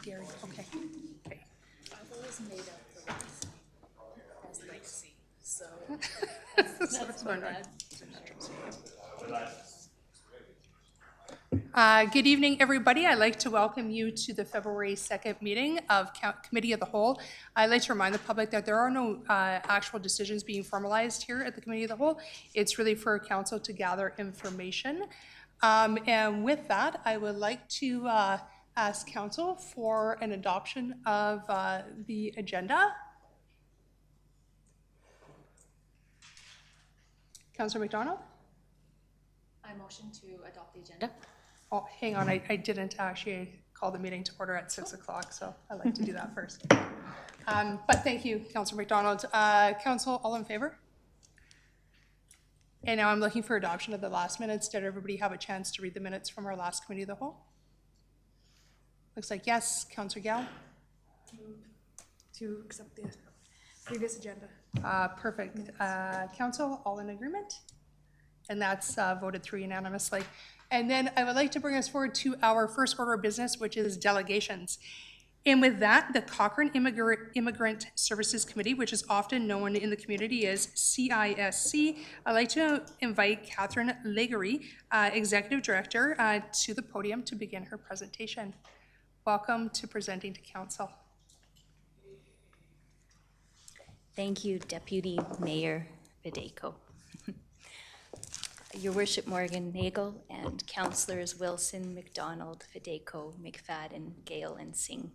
Gary, okay. Okay. I've always made up the rest as legacy, so That's my my bad. Good evening, everybody. I'd like to welcome you to the February 2nd meeting of Committee of the Whole. I'd like to remind the public that there are no actual decisions being formalized here at the Committee of the Whole. It's really for council to gather information. And with that, I would like to ask council for an adoption of the agenda. Councillor McDonald? I motion to adopt the agenda. Oh, hang on, I didn't actually call the meeting to order at 6 o'clock, so I'd like to do that first. But thank you, Councillor McDonald. Council, all in favor? And now I'm looking for adoption of the last minutes. Did everybody have a chance to read the minutes from our last Committee of the Whole? Looks like yes. Councillor Gal? To accept the previous agenda. Perfect. Council, all in agreement? And that's voted through unanimously. And then I would like to bring us forward to our first order of business, which is delegations. And with that, the Cochrane Immigrant Services Committee, which is often known in the community as CISC, I'd like to invite Catherine Legary, Executive Director, to the podium to begin her presentation. Welcome to presenting to Council. Thank you, Deputy Mayor Videco. Your Worship, Morgan Nagel, and Councillors Wilson, McDonald, Videco, McFadden, Gale, and Singh.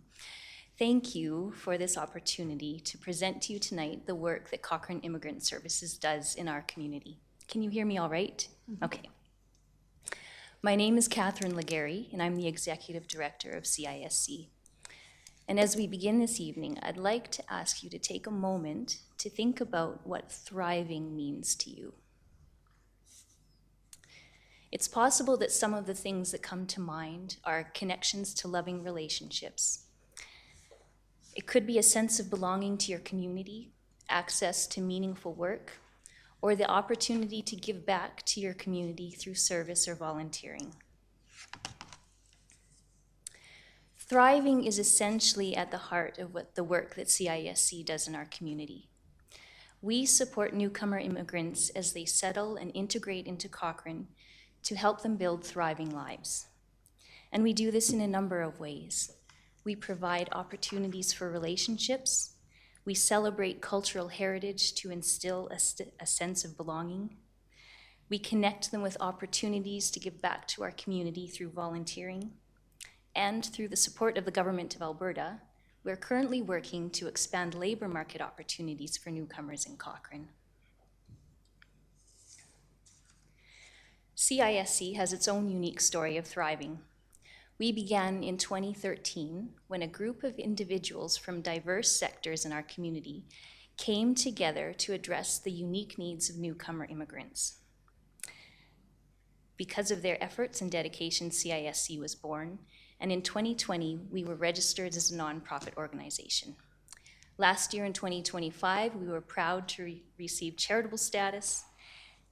Thank you for this opportunity to present to you tonight the work that Cochrane Immigrant Services does in our community. Can you hear me all right? Okay. My name is Catherine Legary, and I'm the Executive Director of CISC. And as we begin this evening, I'd like to ask you to take a moment to think about what thriving means to you. It's possible that some of the things that come to mind are connections to loving relationships. It could be a sense of belonging to your community, access to meaningful work, or the opportunity to give back to your community through service or volunteering. Thriving is essentially at the heart of the work that CISC does in our community. We support newcomer immigrants as they settle and integrate into Cochrane to help them build thriving lives. And we do this in a number of ways. We provide opportunities for relationships. We celebrate cultural heritage to instill a sense of belonging. We connect them with opportunities to give back to our community through volunteering. And through the support of the Government of Alberta, we're currently working to expand labor market opportunities for newcomers in Cochrane. CISC has its own unique story of thriving. We began in 2013 when a group of individuals from diverse sectors in our community came together to address the unique needs of newcomer immigrants. Because of their efforts and dedication, CISC was born, and in 2020, we were registered as a nonprofit organization. Last year in 2025, we were proud to receive charitable status,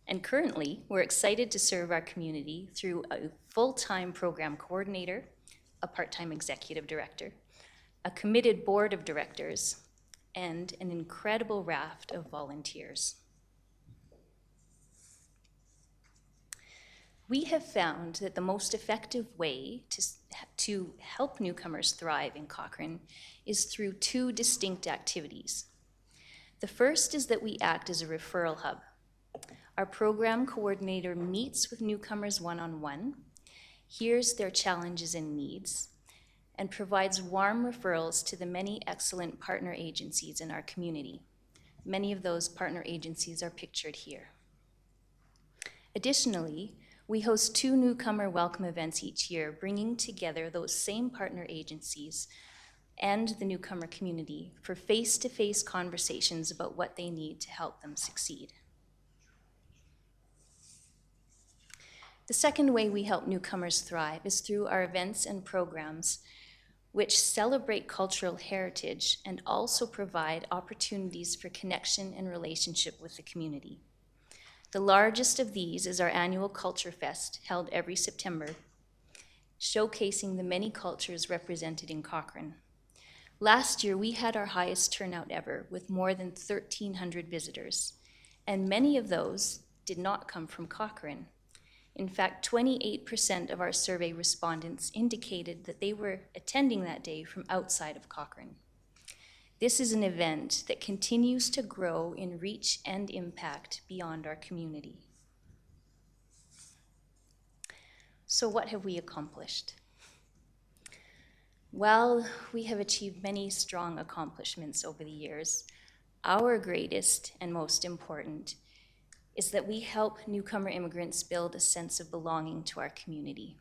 and currently, we're excited to serve our community through a full-time program coordinator, a part-time executive director, a committed board of directors, and an incredible raft of volunteers. We have found that the most effective way to help newcomers thrive in Cochrane is through two distinct activities. The first is that we act as a referral hub. Our program coordinator meets with newcomers one-on-one, hears their challenges and needs, and provides warm referrals to the many excellent partner agencies in our community. Many of those partner agencies are pictured here. Additionally, we host 2 newcomer welcome events each year, bringing together those same partner agencies and the newcomer community for face-to-face conversations about what they need to help them succeed. The second way we help newcomers thrive is through our events and programs which celebrate cultural heritage and also provide opportunities for connection and relationship with the community. The largest of these is our annual Culture Fest, held every September, showcasing the many cultures represented in Cochrane. Last year, we had our highest turnout ever, with more than 1,300 visitors, and many of those did not come from Cochrane. In fact, 28% of our survey respondents indicated that they were attending that day from outside of Cochrane. This is an event that continues to grow in reach and impact beyond our community. So what have we accomplished? While we have achieved many strong accomplishments over the years, our greatest and most important is that we help newcomer immigrants build a sense of belonging to our community.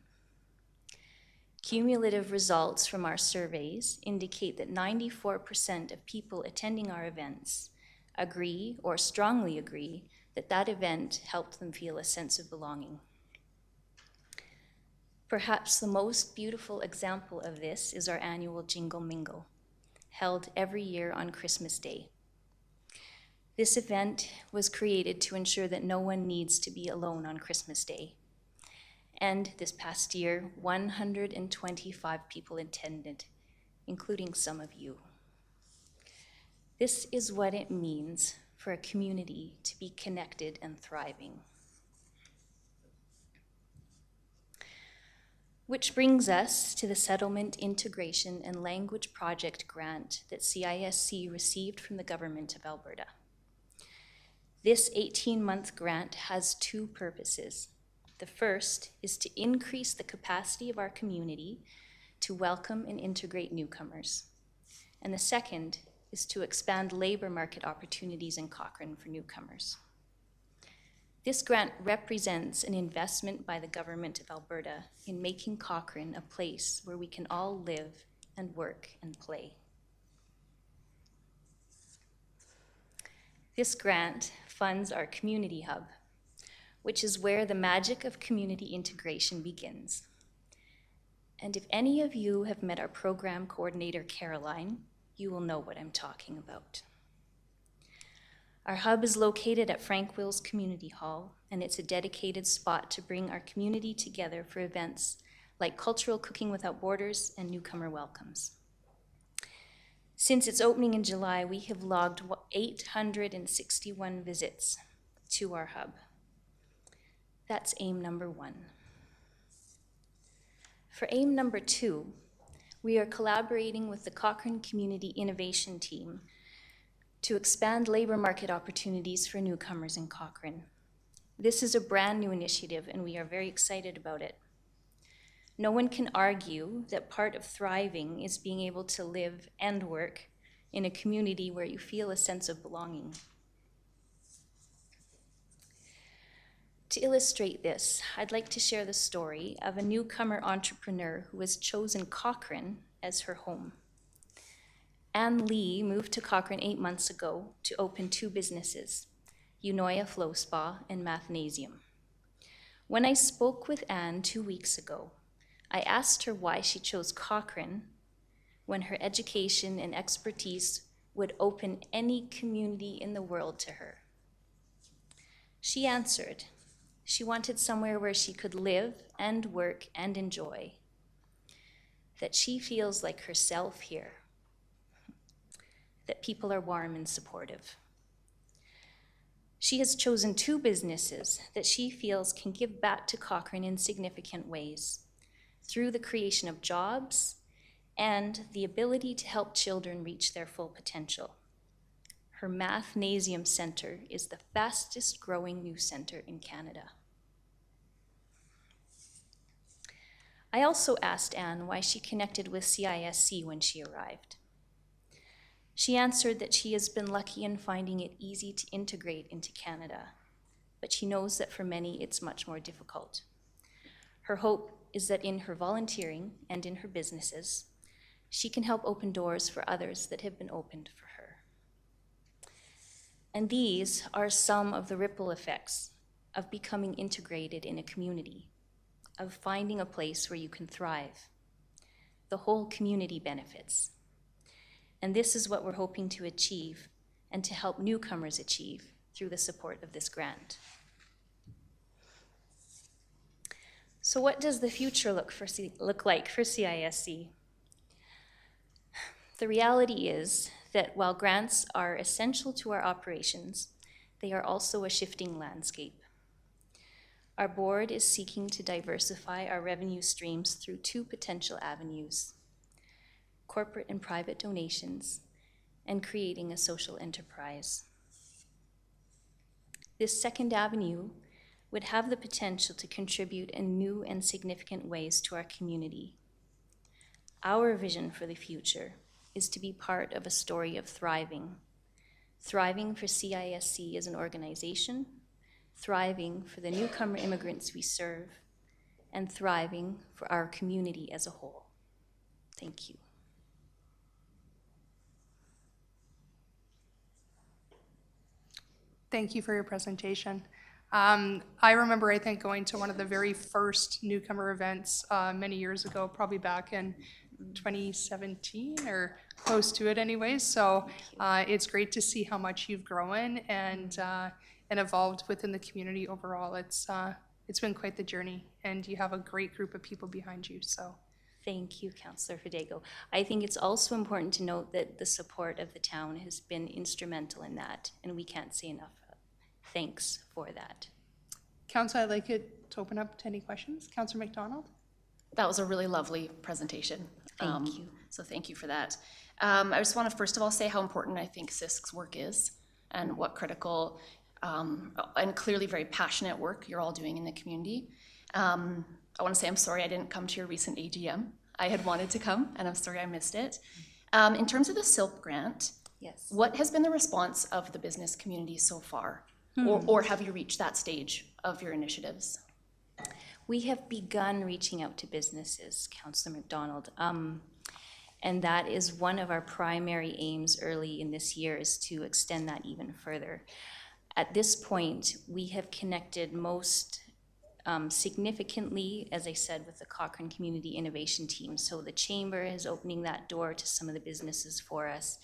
Cumulative results from our surveys indicate that 94% of people attending our events agree or strongly agree that that event helped them feel a sense of belonging. Perhaps the most beautiful example of this is our annual Jingle Mingle, held every year on Christmas Day. This event was created to ensure that no one needs to be alone on Christmas Day. And this past year, 125 people attended, including some of you. This is what it means for a community to be connected and thriving. Which brings us to the Settlement, Integration, and Language Project grant that CISC received from the Government of Alberta. This 18-month grant has two purposes. The first is to increase the capacity of our community to welcome and integrate newcomers. And the second is to expand labor market opportunities in Cochrane for newcomers. This grant represents an investment by the Government of Alberta in making Cochrane a place where we can all live and work and play. This grant funds our community hub, which is where the magic of community integration begins. And if any of you have met our program coordinator, Caroline, you will know what I'm talking about. Our hub is located at Frank Wills Community Hall, and it's a dedicated spot to bring our community together for events like Cultural Cooking Without Borders and Newcomer Welcomes. Since its opening in July, we have logged 861 visits to our hub. That's aim number 1. For aim number 2, we are collaborating with the Cochrane Community Innovation Team to expand labor market opportunities for newcomers in Cochrane. This is a brand new initiative, and we are very excited about it. No one can argue that part of thriving is being able to live and work in a community where you feel a sense of belonging. To illustrate this, I'd like to share the story of a newcomer entrepreneur who has chosen Cochrane as her home. Anne Lee moved to Cochrane 8 months ago to open 2 businesses, Eunoia Flow Spa and Mathnasium. When I spoke with Anne 2 weeks ago, I asked her why she chose Cochrane when her education and expertise would open any community in the world to her. She answered, she wanted somewhere where she could live and work and enjoy, that she feels like herself here, that people are warm and supportive. She has chosen 2 businesses that she feels can give back to Cochrane in significant ways, through the creation of jobs and the ability to help children reach their full potential. Her Mathnasium Center is the fastest growing new center in Canada. I also asked Anne why she connected with CISC when she arrived. She answered that she has been lucky in finding it easy to integrate into Canada, but she knows that for many it's much more difficult. Her hope is that in her volunteering and in her businesses, she can help open doors for others that have been opened for her. And these are some of the ripple effects of becoming integrated in a community, of finding a place where you can thrive. The whole community benefits. And this is what we're hoping to achieve and to help newcomers achieve through the support of this grant. So what does the future look like for CISC? The reality is that while grants are essential to our operations, they are also a shifting landscape. Our board is seeking to diversify our revenue streams through two potential avenues: corporate and private donations, and creating a social enterprise. This second avenue would have the potential to contribute in new and significant ways to our community. Our vision for the future is to be part of a story of thriving. Thriving for CISC as an organization, thriving for the newcomer immigrants we serve, and thriving for our community as a whole. Thank you. Thank you for your presentation. I remember, I think, going to one of the very first newcomer events many years ago, probably back in 2017 or close to it anyways. So it's great to see how much you've grown and evolved within the community overall. It's been quite the journey, and you have a great group of people behind you. So Thank you, Councillor Fidego. I think it's also important to note that the support of the town has been instrumental in that, and we can't say enough thanks for that. Council, I'd like it to open up to any questions. Councillor McDonald? That was a really lovely presentation. Thank you. So thank you for that. I just want to first of all say how important I think CISC's work is, and what critical and clearly very passionate work you're all doing in the community. I want to say I'm sorry I didn't come to your recent AGM. I had wanted to come, and I'm sorry I missed it. In terms of the SILP grant, Yes. what has been the response of the business community so far? Or have you reached that stage of your initiatives? We have begun reaching out to businesses, Councillor McDonald, and that is one of our primary aims early in this year, is to extend that even further. At this point, we have connected most significantly, as I said, with the Cochrane Community Innovation Team. So the Chamber is opening that door to some of the businesses for us.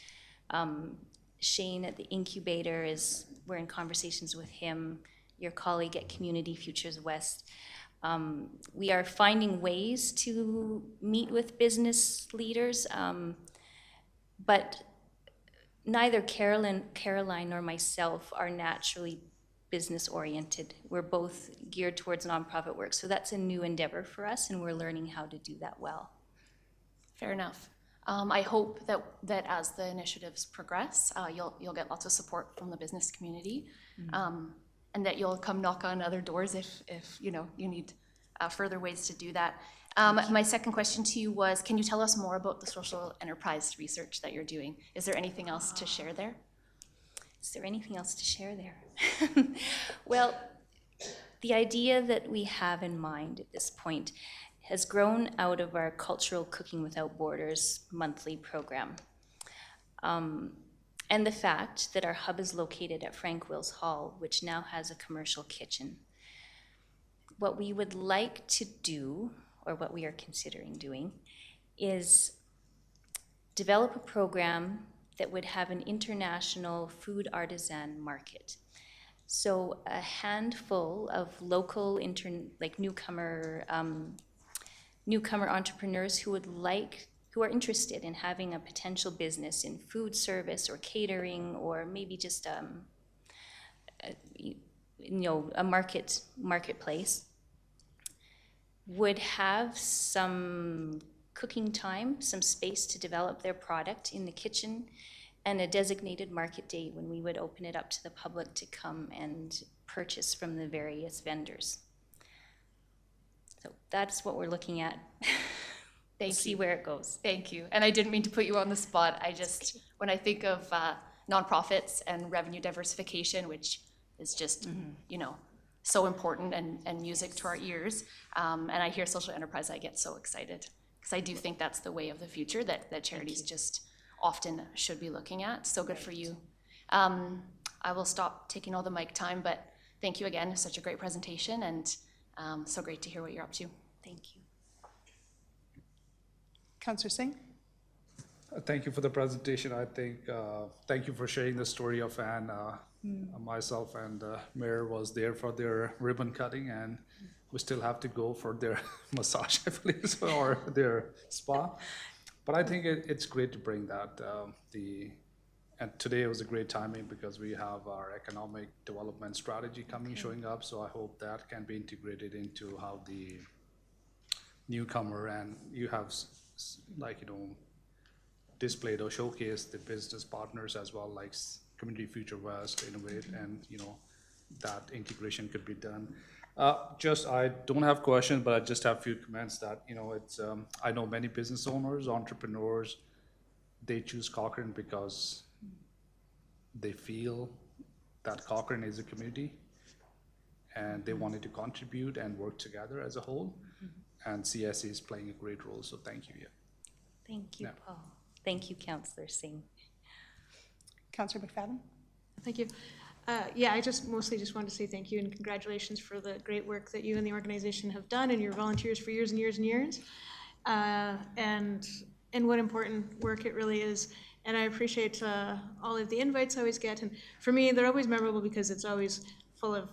Shane at the incubator we're in conversations with him, your colleague at Community Futures West. We are finding ways to meet with business leaders, but neither Caroline nor myself are naturally business-oriented. We're both geared towards nonprofit work, so that's a new endeavor for us, and we're learning how to do that well. Fair enough. I hope that as the initiatives progress, you'll get lots of support from the business community, and that you'll come knock on other doors if you need further ways to do that. My second question to you was, can you tell us more about the social enterprise research that you're doing? Is there anything else to share there? Is there anything else to share there? Well, the idea that we have in mind at this point has grown out of our Cultural Cooking Without Borders monthly program. And the fact that our hub is located at Frank Wills Hall, which now has a commercial kitchen. What we would like to do, or what we are considering doing, is develop a program that would have an international food artisan market. So a handful of local newcomer entrepreneurs who are interested in having a potential business in food service or catering, or maybe just a marketplace, would have some cooking time, some space to develop their product in the kitchen, and a designated market day when we would open it up to the public to come and purchase from the various vendors. So that's what we're looking at. Thank See you. where it goes. Thank you. And I didn't mean to put you on the spot. When I think of nonprofits and revenue diversification, which is just, so important and music to our ears, and I hear social enterprise, I get so excited, because I do think that's the way of the future that charities just often should be looking at. So good for you. I will stop taking all the mic time, but thank you again. Such a great presentation, and so great to hear what you're up to. Thank you. Councillor Singh? Thank you for the presentation. I think, thank you for sharing the story of Anne. Myself and Mayor was there for their ribbon cutting, and we still have to go for their massage, I believe, or their spa. But I think it's great to bring that. And today was a great timing because we have our economic development strategy showing up. So I hope that can be integrated into how the newcomer, and you have displayed or showcased the business partners as well, like Community Future West, Innovate, and that integration could be done. I don't have questions, but I just have a few comments that, it's, I know many business owners, entrepreneurs, they choose Cochrane because they feel that Cochrane is a community and they wanted to contribute and work together as a whole. And CSE is playing a great role, so thank you. Yeah. Thank you, Yeah. Paul. Thank you, Councillor Singh. Councillor McFadden? Thank you. Yeah, I mostly just wanted to say thank you and congratulations for the great work that you and the organization have done and your volunteers for years and years and years. And what important work it really is. And I appreciate all of the invites I always get. And for me, they're always memorable because it's always full of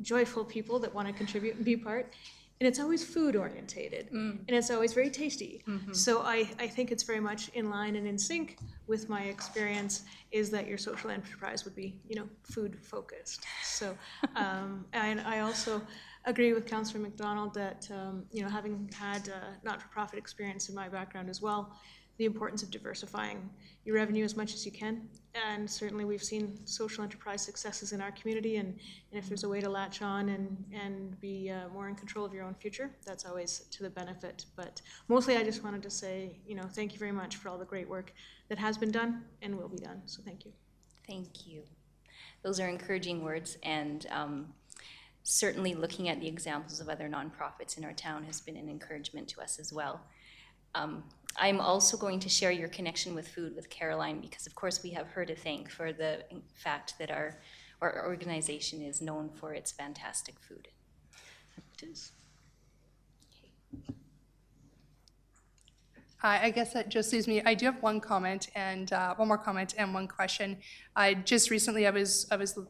joyful people that want to contribute and be part. And it's always food orientated, and it's always very tasty. So I think it's very much in line and in sync with my experience is that your social enterprise would be, food focused. So, and I also agree with Councillor McDonald that, having had not-for-profit experience in my background as well, the importance of diversifying your revenue as much as you can. And certainly we've seen social enterprise successes in our community, and if there's a way to latch on and be more in control of your own future, that's always to the benefit. But mostly I just wanted to say, thank you very much for all the great work that has been done and will be done. So thank you. Thank you. Those are encouraging words, and certainly looking at the examples of other nonprofits in our town has been an encouragement to us as well. I'm also going to share your connection with food with Caroline because, of course, we have her to thank for the fact that our organization is known for its fantastic food. It is. I guess that just leaves me, I do have one comment and one more comment and one question. Just recently I was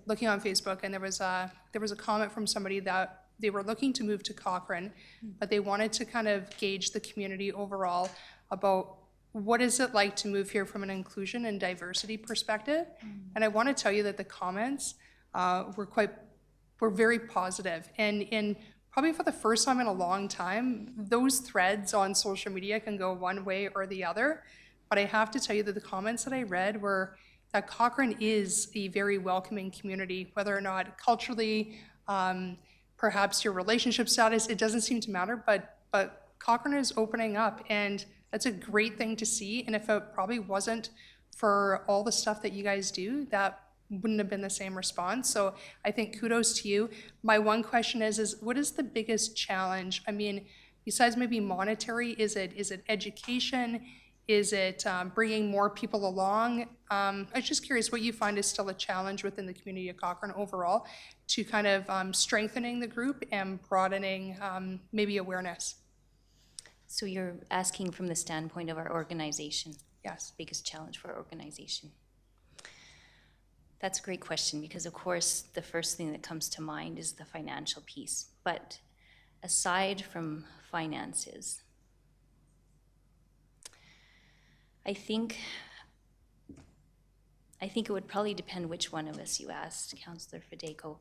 looking on Facebook, and there was a comment from somebody that they were looking to move to Cochrane, but they wanted to kind of gauge the community overall about what is it like to move here from an inclusion and diversity perspective. And I want to tell you that the comments were very positive. And probably for the first time in a long time, those threads on social media can go one way or the other. But I have to tell you that the comments that I read were that Cochrane is a very welcoming community, whether or not culturally, perhaps your relationship status, it doesn't seem to matter, but Cochrane is opening up, and that's a great thing to see. And if it probably wasn't for all the stuff that you guys do, that wouldn't have been the same response. So I think kudos to you. My one question is what is the biggest challenge? I mean, besides maybe monetary, is it education? Is it bringing more people along? I was just curious what you find is still a challenge within the community of Cochrane overall to kind of strengthening the group and broadening maybe awareness. So you're asking from the standpoint of our organization? Yes. Biggest challenge for our organization? That's a great question because, of course, the first thing that comes to mind is the financial piece. But aside from finances, I think it would probably depend which one of us you asked, Councillor Fedeco.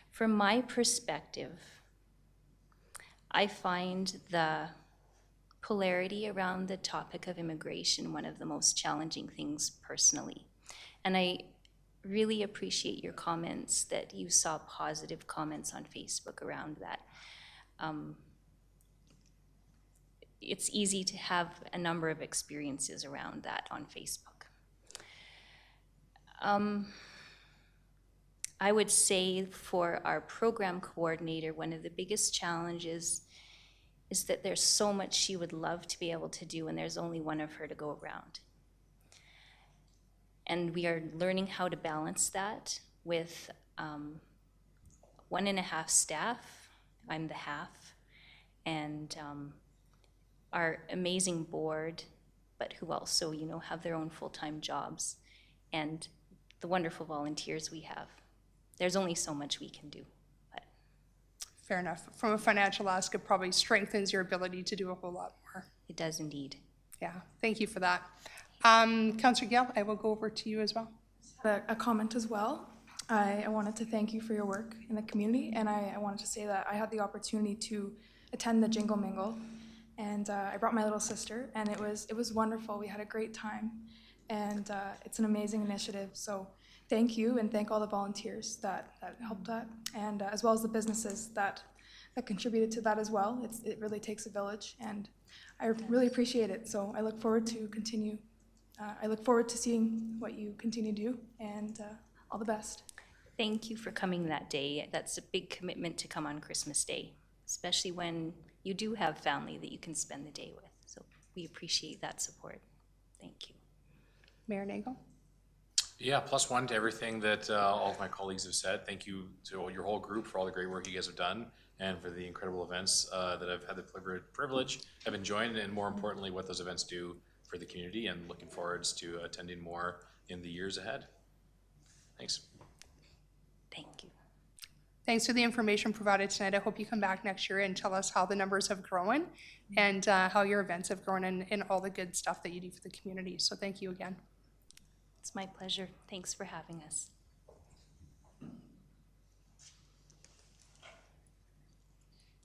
From my perspective, I find the polarity around the topic of immigration one of the most challenging things personally. And I really appreciate your comments that you saw positive comments on Facebook around that. It's easy to have a number of experiences around that on Facebook. I would say for our program coordinator, one of the biggest challenges is that there's so much she would love to be able to do, and there's only one of her to go around. And we are learning how to balance that with 1.5 staff. I'm the half, and our amazing board, but who also, have their own full-time jobs, and the wonderful volunteers we have. There's only so much we can do. But. Fair enough. From a financial ask, it probably strengthens your ability to do a whole lot more. It does indeed. Yeah, thank you for that. Councillor Gill, I will go over to you as well. A comment as well. I wanted to thank you for your work in the community, and I wanted to say that I had the opportunity to attend the Jingle Mingle, and I brought my little sister, and it was wonderful. We had a great time, and it's an amazing initiative. So thank you, and thank all the volunteers that helped that, and as well as the businesses that contributed to that as well. It really takes a village, and I really appreciate it. So I look forward to continue. I look forward to seeing what you continue to do, and all the best. Thank you for coming that day. That's a big commitment to come on Christmas Day, especially when you do have family that you can spend the day with. So we appreciate that support. Thank you. Mayor Nagel? Yeah, +1 to everything that all of my colleagues have said. Thank you to your whole group for all the great work you guys have done and for the incredible events that I've had the privilege of enjoying, and more importantly, what those events do for the community, and looking forwards to attending more in the years ahead. Thanks. Thank you. Thanks for the information provided tonight. I hope you come back next year and tell us how the numbers have grown and how your events have grown and all the good stuff that you do for the community. So thank you again. It's my pleasure. Thanks for having us.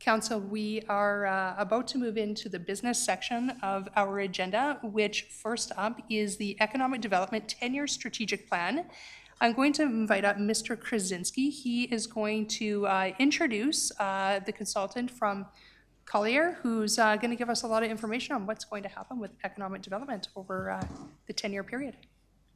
Council, we are about to move into the business section of our agenda, which first up is the Economic Development 10-Year Strategic Plan. I'm going to invite up Mr. Krasinski. He is going to introduce the consultant from Collier, who's going to give us a lot of information on what's going to happen with economic development over the 10-year period.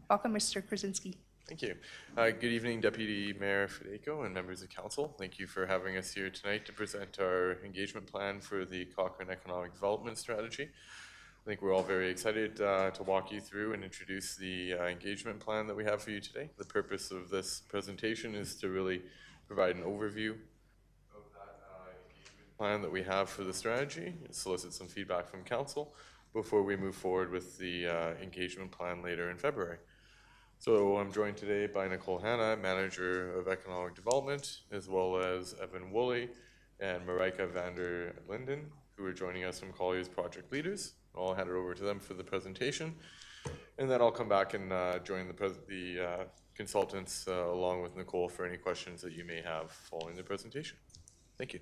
Welcome, Mr. Krasinski. Thank you. Good evening, Deputy Mayor Fedeco and members of council. Thank you for having us here tonight to present our engagement plan for the Cochrane Economic Development Strategy. I think we're all very excited to walk you through and introduce the engagement plan that we have for you today. The purpose of this presentation is to really provide an overview of that engagement plan that we have for the strategy, and solicit some feedback from council before we move forward with the engagement plan later in February. So I'm joined today by Nicole Hanna, Manager of Economic Development, as well as Evan Woolley and Marika Vander Linden, who are joining us from Collier's project leaders. I'll hand it over to them for the presentation, and then I'll come back and join the consultants along with Nicole for any questions that you may have following the presentation. Thank you.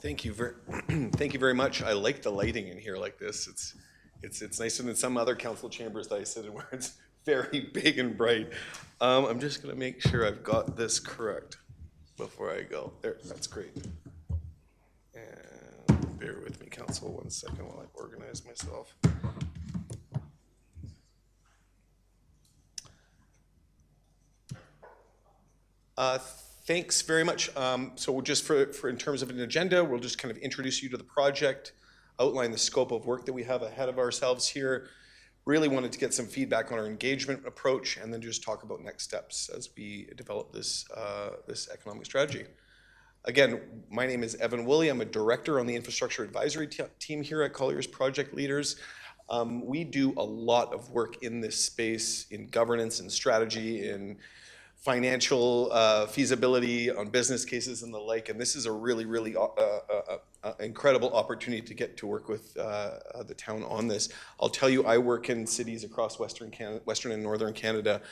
Thank you very much. I like the lighting in here like this. It's nicer than some other council chambers that I sit in where it's very big and bright. I'm just gonna make sure I've got this correct before I go. There, that's great. And bear with me, council, 1 second while I organize myself. Thanks very much. So just for in terms of an agenda, we'll just kind of introduce you to the project, outline the scope of work that we have ahead of ourselves here. Really wanted to get some feedback on our engagement approach, and then just talk about next steps as we develop this this economic strategy. Again, my name is Evan Woolley. I'm a director on the infrastructure advisory team here at Collier's Project Leaders. We do a lot of work in this space, in governance and strategy, in financial feasibility on business cases and the like, and this is a really incredible opportunity to get to work with the town on this. I'll tell you, I work in cities across Western and Northern Canada,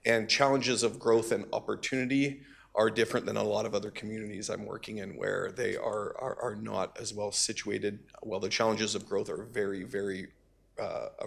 and challenges of growth and opportunity are different than a lot of other communities I'm working in, where they are not as well situated. While the challenges of growth are very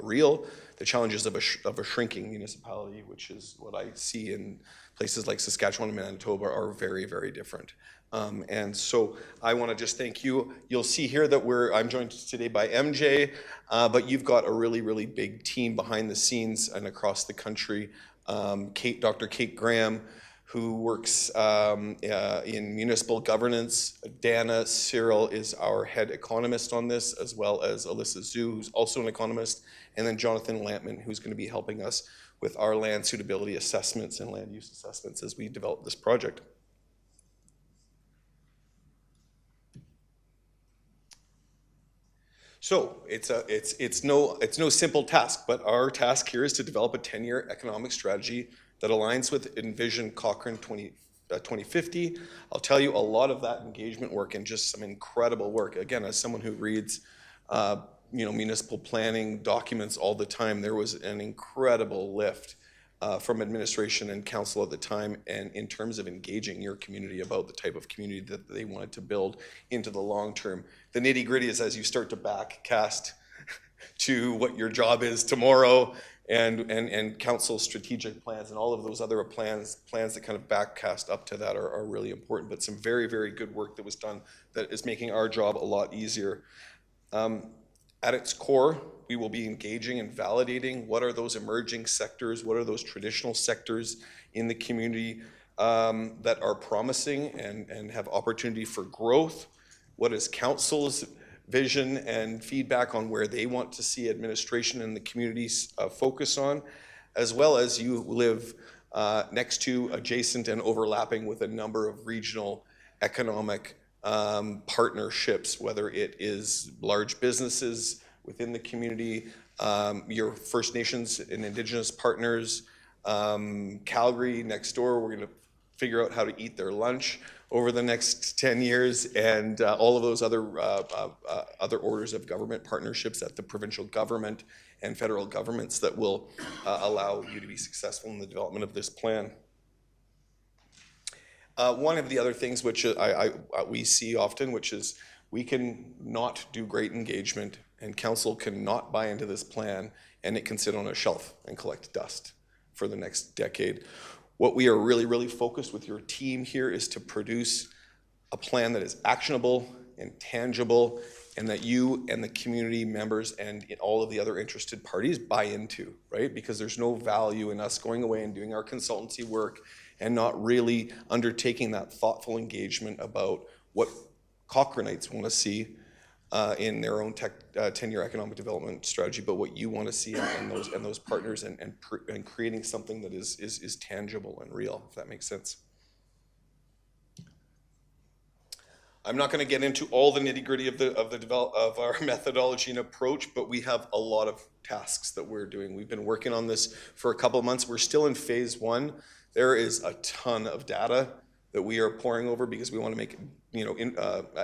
real, the challenges of a shrinking municipality, which is what I see in places like Saskatchewan and Manitoba, are very different. And so I want to just thank you. You'll see here that I'm joined today by MJ, but you've got a really big team behind the scenes and across the country. Dr. Kate Graham, who works in municipal governance. Dana Cyril is our head economist on this, as well as Alyssa Zhu, who's also an economist, and then Jonathan Lampman, who's going to be helping us with our land suitability assessments and land use assessments as we develop this project. So it's no simple task, but our task here is to develop a 10-year economic strategy that aligns with Envision Cochrane 2050. I'll tell you a lot of that engagement work and just some incredible work. Again, as someone who reads municipal planning documents all the time, there was an incredible lift from administration and council at the time, and in terms of engaging your community about the type of community that they wanted to build into the long term. The nitty gritty is as you start to backcast to what your job is tomorrow, and council strategic plans and all of those other plans that kind of backcast up to that are really important. But some very, very good work that was done that is making our job a lot easier. At its core, we will be engaging and validating what are those emerging sectors, what are those traditional sectors in the community that are promising and have opportunity for growth. What is council's vision and feedback on where they want to see administration and the communities focus on, as well as you live next to, adjacent, and overlapping with a number of regional economic partnerships, whether it is large businesses within the community, your First Nations and Indigenous partners, Calgary next door, we're going to figure out how to eat their lunch over the next 10 years, and all of those other orders of government partnerships at the provincial government and federal governments that will allow you to be successful in the development of this plan. One of the other things which we see often, which is we can not do great engagement, and council cannot buy into this plan, and it can sit on a shelf and collect dust for the next decade. What we are really, really focused with your team here is to produce a plan that is actionable and tangible, and that you and the community members and all of the other interested parties buy into, right? Because there's no value in us going away and doing our consultancy work and not really undertaking that thoughtful engagement about what Cochranites want to see in their own 10-year economic development strategy, but what you want to see in those partners, and creating something that is tangible and real, if that makes sense. I'm not going to get into all the nitty-gritty of our methodology and approach, but we have a lot of tasks that we're doing. We've been working on this for a couple of months. We're still in phase 1. There is a ton of data that we are poring over because we want to make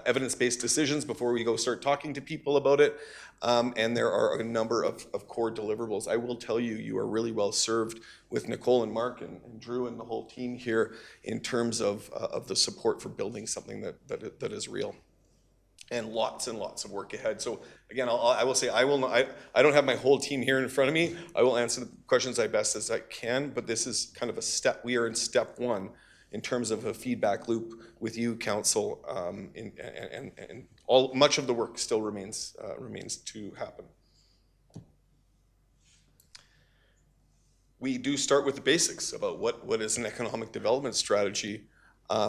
evidence-based decisions before we go start talking to people about it. And there are a number of core deliverables. I will tell you, you are really well served with Nicole and Mark and Drew and the whole team here in terms of the support for building something that is real. And lots of work ahead. So again, I will say I don't have my whole team here in front of me. I will answer the questions as best as I can, but this is kind of a step. We are in step 1 in terms of a feedback loop with you, council, and much of the work still remains to happen. We do start with the basics about what is an economic development strategy.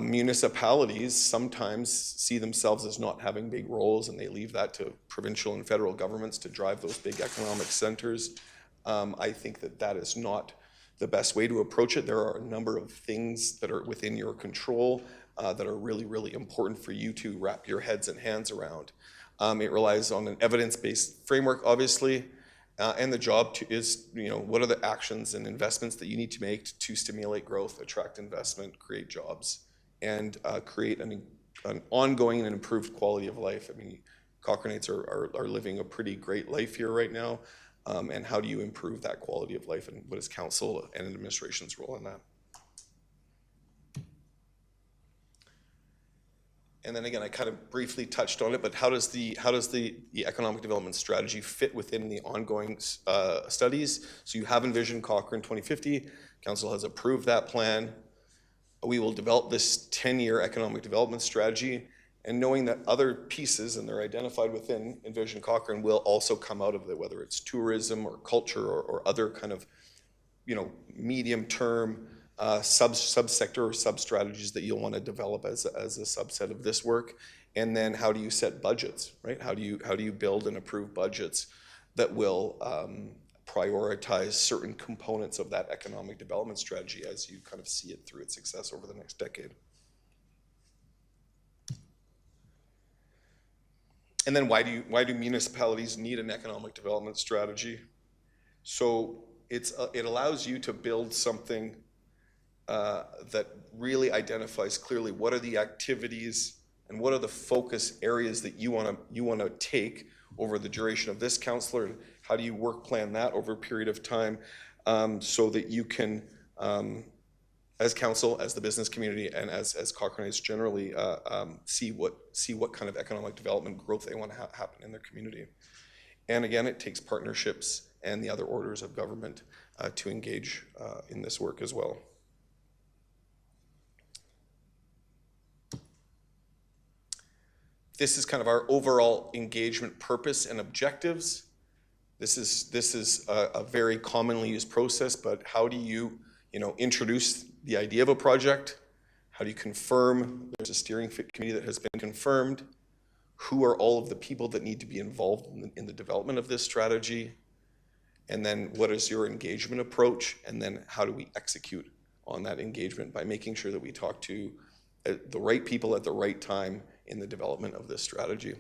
Municipalities sometimes see themselves as not having big roles, and they leave that to provincial and federal governments to drive those big economic centers. I think that is not the best way to approach it. There are a number of things that are within your control that are really, really important for you to wrap your heads and hands around. It relies on an evidence-based framework, obviously, and the job is, what are the actions and investments that you need to make to stimulate growth, attract investment, create jobs, and create an ongoing and improved quality of life. I mean, Cochranites are living a pretty great life here right now. And how do you improve that quality of life, and what is council and administration's role in that? And then again, I kind of briefly touched on it, but how does the economic development strategy fit within the ongoing studies? So you have Envision Cochrane 2050. Council has approved that plan. We will develop this 10-year economic development strategy, and knowing that other pieces, and they're identified within Envision Cochrane, will also come out of it, whether it's tourism or culture or other kind of, medium-term subsector or sub-strategies that you'll want to develop as a subset of this work. And then how do you set budgets, right? How do you build and approve budgets that will prioritize certain components of that economic development strategy as you kind of see it through its success over the next decade? And then why do municipalities need an economic development strategy? So it allows you to build something that really identifies clearly what are the activities and what are the focus areas that you want to take over the duration of this council, and how do you work plan that over a period of time, so that you can, as council, as the business community, and as Cochranites generally, see what kind of economic development growth they want to happen in their community. And again, it takes partnerships and the other orders of government to engage in this work as well. This is kind of our overall engagement purpose and objectives. This is a very commonly used process, but how do you introduce the idea of a project? How do you confirm there's a steering committee that has been confirmed? Who are all of the people that need to be involved in the development of this strategy? And then what is your engagement approach? And then how do we execute on that engagement by making sure that we talk to the right people at the right time in the development of this strategy?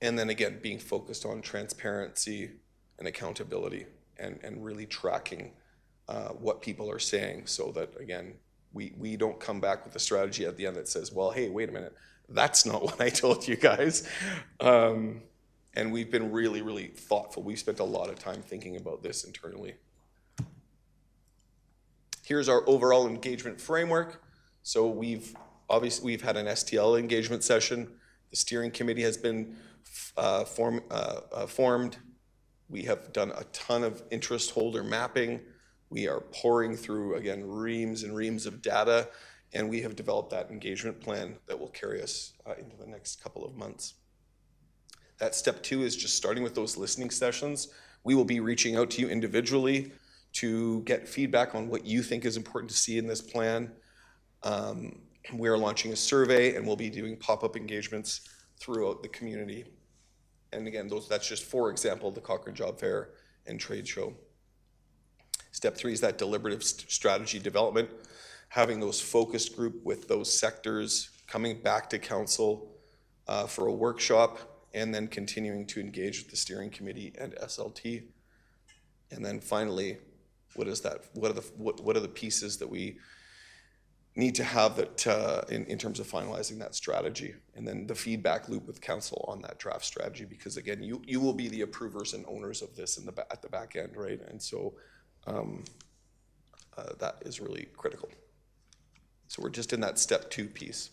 And then again, being focused on transparency and accountability, and really tracking what people are saying, so that again, we don't come back with a strategy at the end that says, well, hey, wait a minute, that's not what I told you guys. And we've been really, really thoughtful. We've spent a lot of time thinking about this internally. Here's our overall engagement framework. So we've had an STL engagement session. The steering committee has been formed. We have done a ton of interest holder mapping. We are pouring through, again, reams and reams of data, and we have developed that engagement plan that will carry us into the next couple of months. That step 2 is just starting with those listening sessions. We will be reaching out to you individually to get feedback on what you think is important to see in this plan. We are launching a survey, and we'll be doing pop-up engagements throughout the community. And again, that's just, for example, the Cochrane Job Fair and Trade Show. Step 3 is that deliberative strategy development, having those focused group with those sectors, coming back to council for a workshop, and then continuing to engage with the steering committee and SLT. And then finally, what are the pieces that we need to have that in terms of finalizing that strategy, and then the feedback loop with council on that draft strategy, because again, you will be the approvers and owners of this at the back end, right? And so that is really critical. So we're just in that step 2 piece.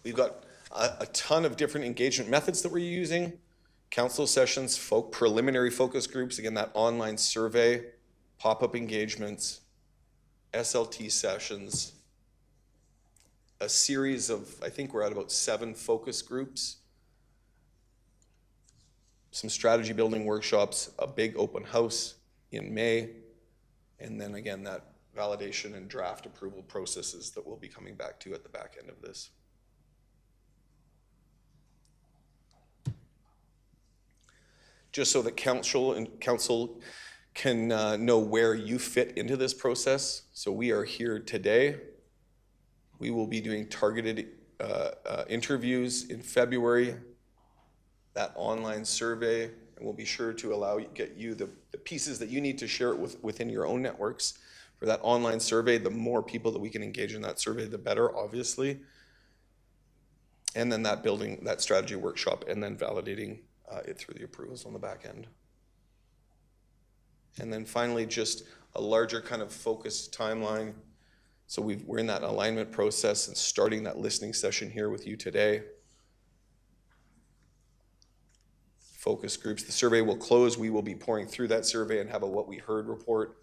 We've got a ton of different engagement methods that we're using: council sessions, preliminary focus groups, again, that online survey, pop-up engagements, SLT sessions, a series of, I think we're at about 7 focus groups, some strategy building workshops, a big open house in May, and then again, that validation and draft approval processes that we'll be coming back to at the back end of this. Just so that council can know where you fit into this process. So we are here today. We will be doing targeted interviews in February, that online survey, and we'll be sure to get you the pieces that you need to share it within your own networks. For that online survey, the more people that we can engage in that survey, the better, obviously. And then that strategy workshop, and then validating it through the approvals on the back end. And then finally, just a larger kind of focused timeline. So we're in that alignment process and starting that listening session here with you today. Focus groups. The survey will close. We will be pouring through that survey and have a what we heard report.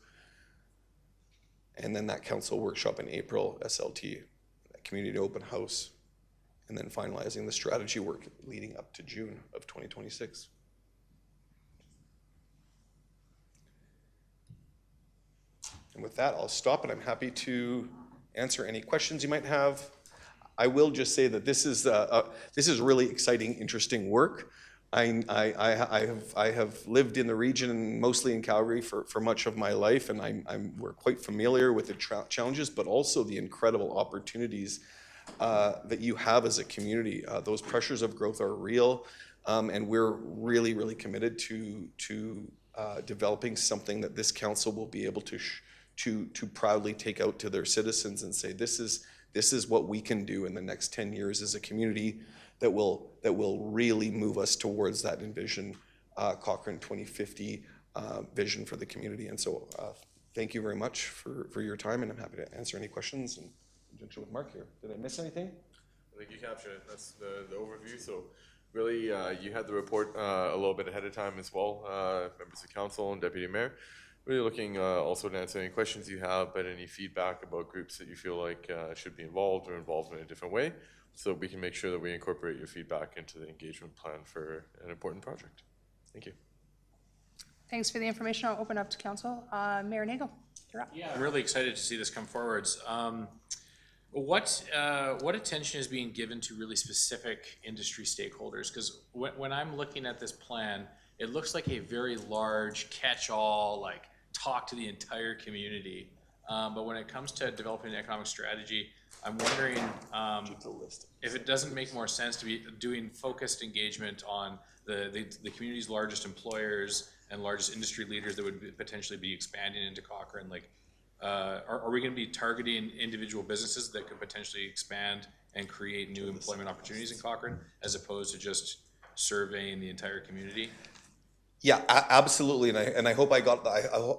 And then that council workshop in April, SLT, that community open house, and then finalizing the strategy work leading up to June of 2026. And with that, I'll stop, and I'm happy to answer any questions you might have. I will just say that this is really exciting, interesting work. I have lived in the region, mostly in Calgary, for much of my life, and we're quite familiar with the challenges, but also the incredible opportunities that you have as a community. Those pressures of growth are real, and we're really, really committed to developing something that this council will be able to proudly take out to their citizens and say, this is what we can do in the next 10 years as a community that will really move us towards that Envision Cochrane 2050 vision for the community. And so thank you very much for your time, and I'm happy to answer any questions in conjunction with Mark here. Did I miss anything? I think you captured it. That's the overview. So really, you had the report a little bit ahead of time as well, members of council and deputy mayor. Really looking also to answer any questions you have, but any feedback about groups that you feel like should be involved or involved in a different way, so we can make sure that we incorporate your feedback into the engagement plan for an important project. Thank you. Thanks for the information. I'll open up to council. Mayor Nagel, you're up. Yeah, I'm really excited to see this come forwards. What attention is being given to really specific industry stakeholders? Because when I'm looking at this plan, it looks like a very large catch-all, like talk to the entire community. But when it comes to developing an economic strategy, I'm wondering if it doesn't make more sense to be doing focused engagement on the community's largest employers and largest industry leaders that would potentially be expanding into Cochrane. Like, are we going to be targeting individual businesses that could potentially expand and create new employment opportunities in Cochrane, as opposed to just surveying the entire community? Yeah, absolutely, and I hope I got.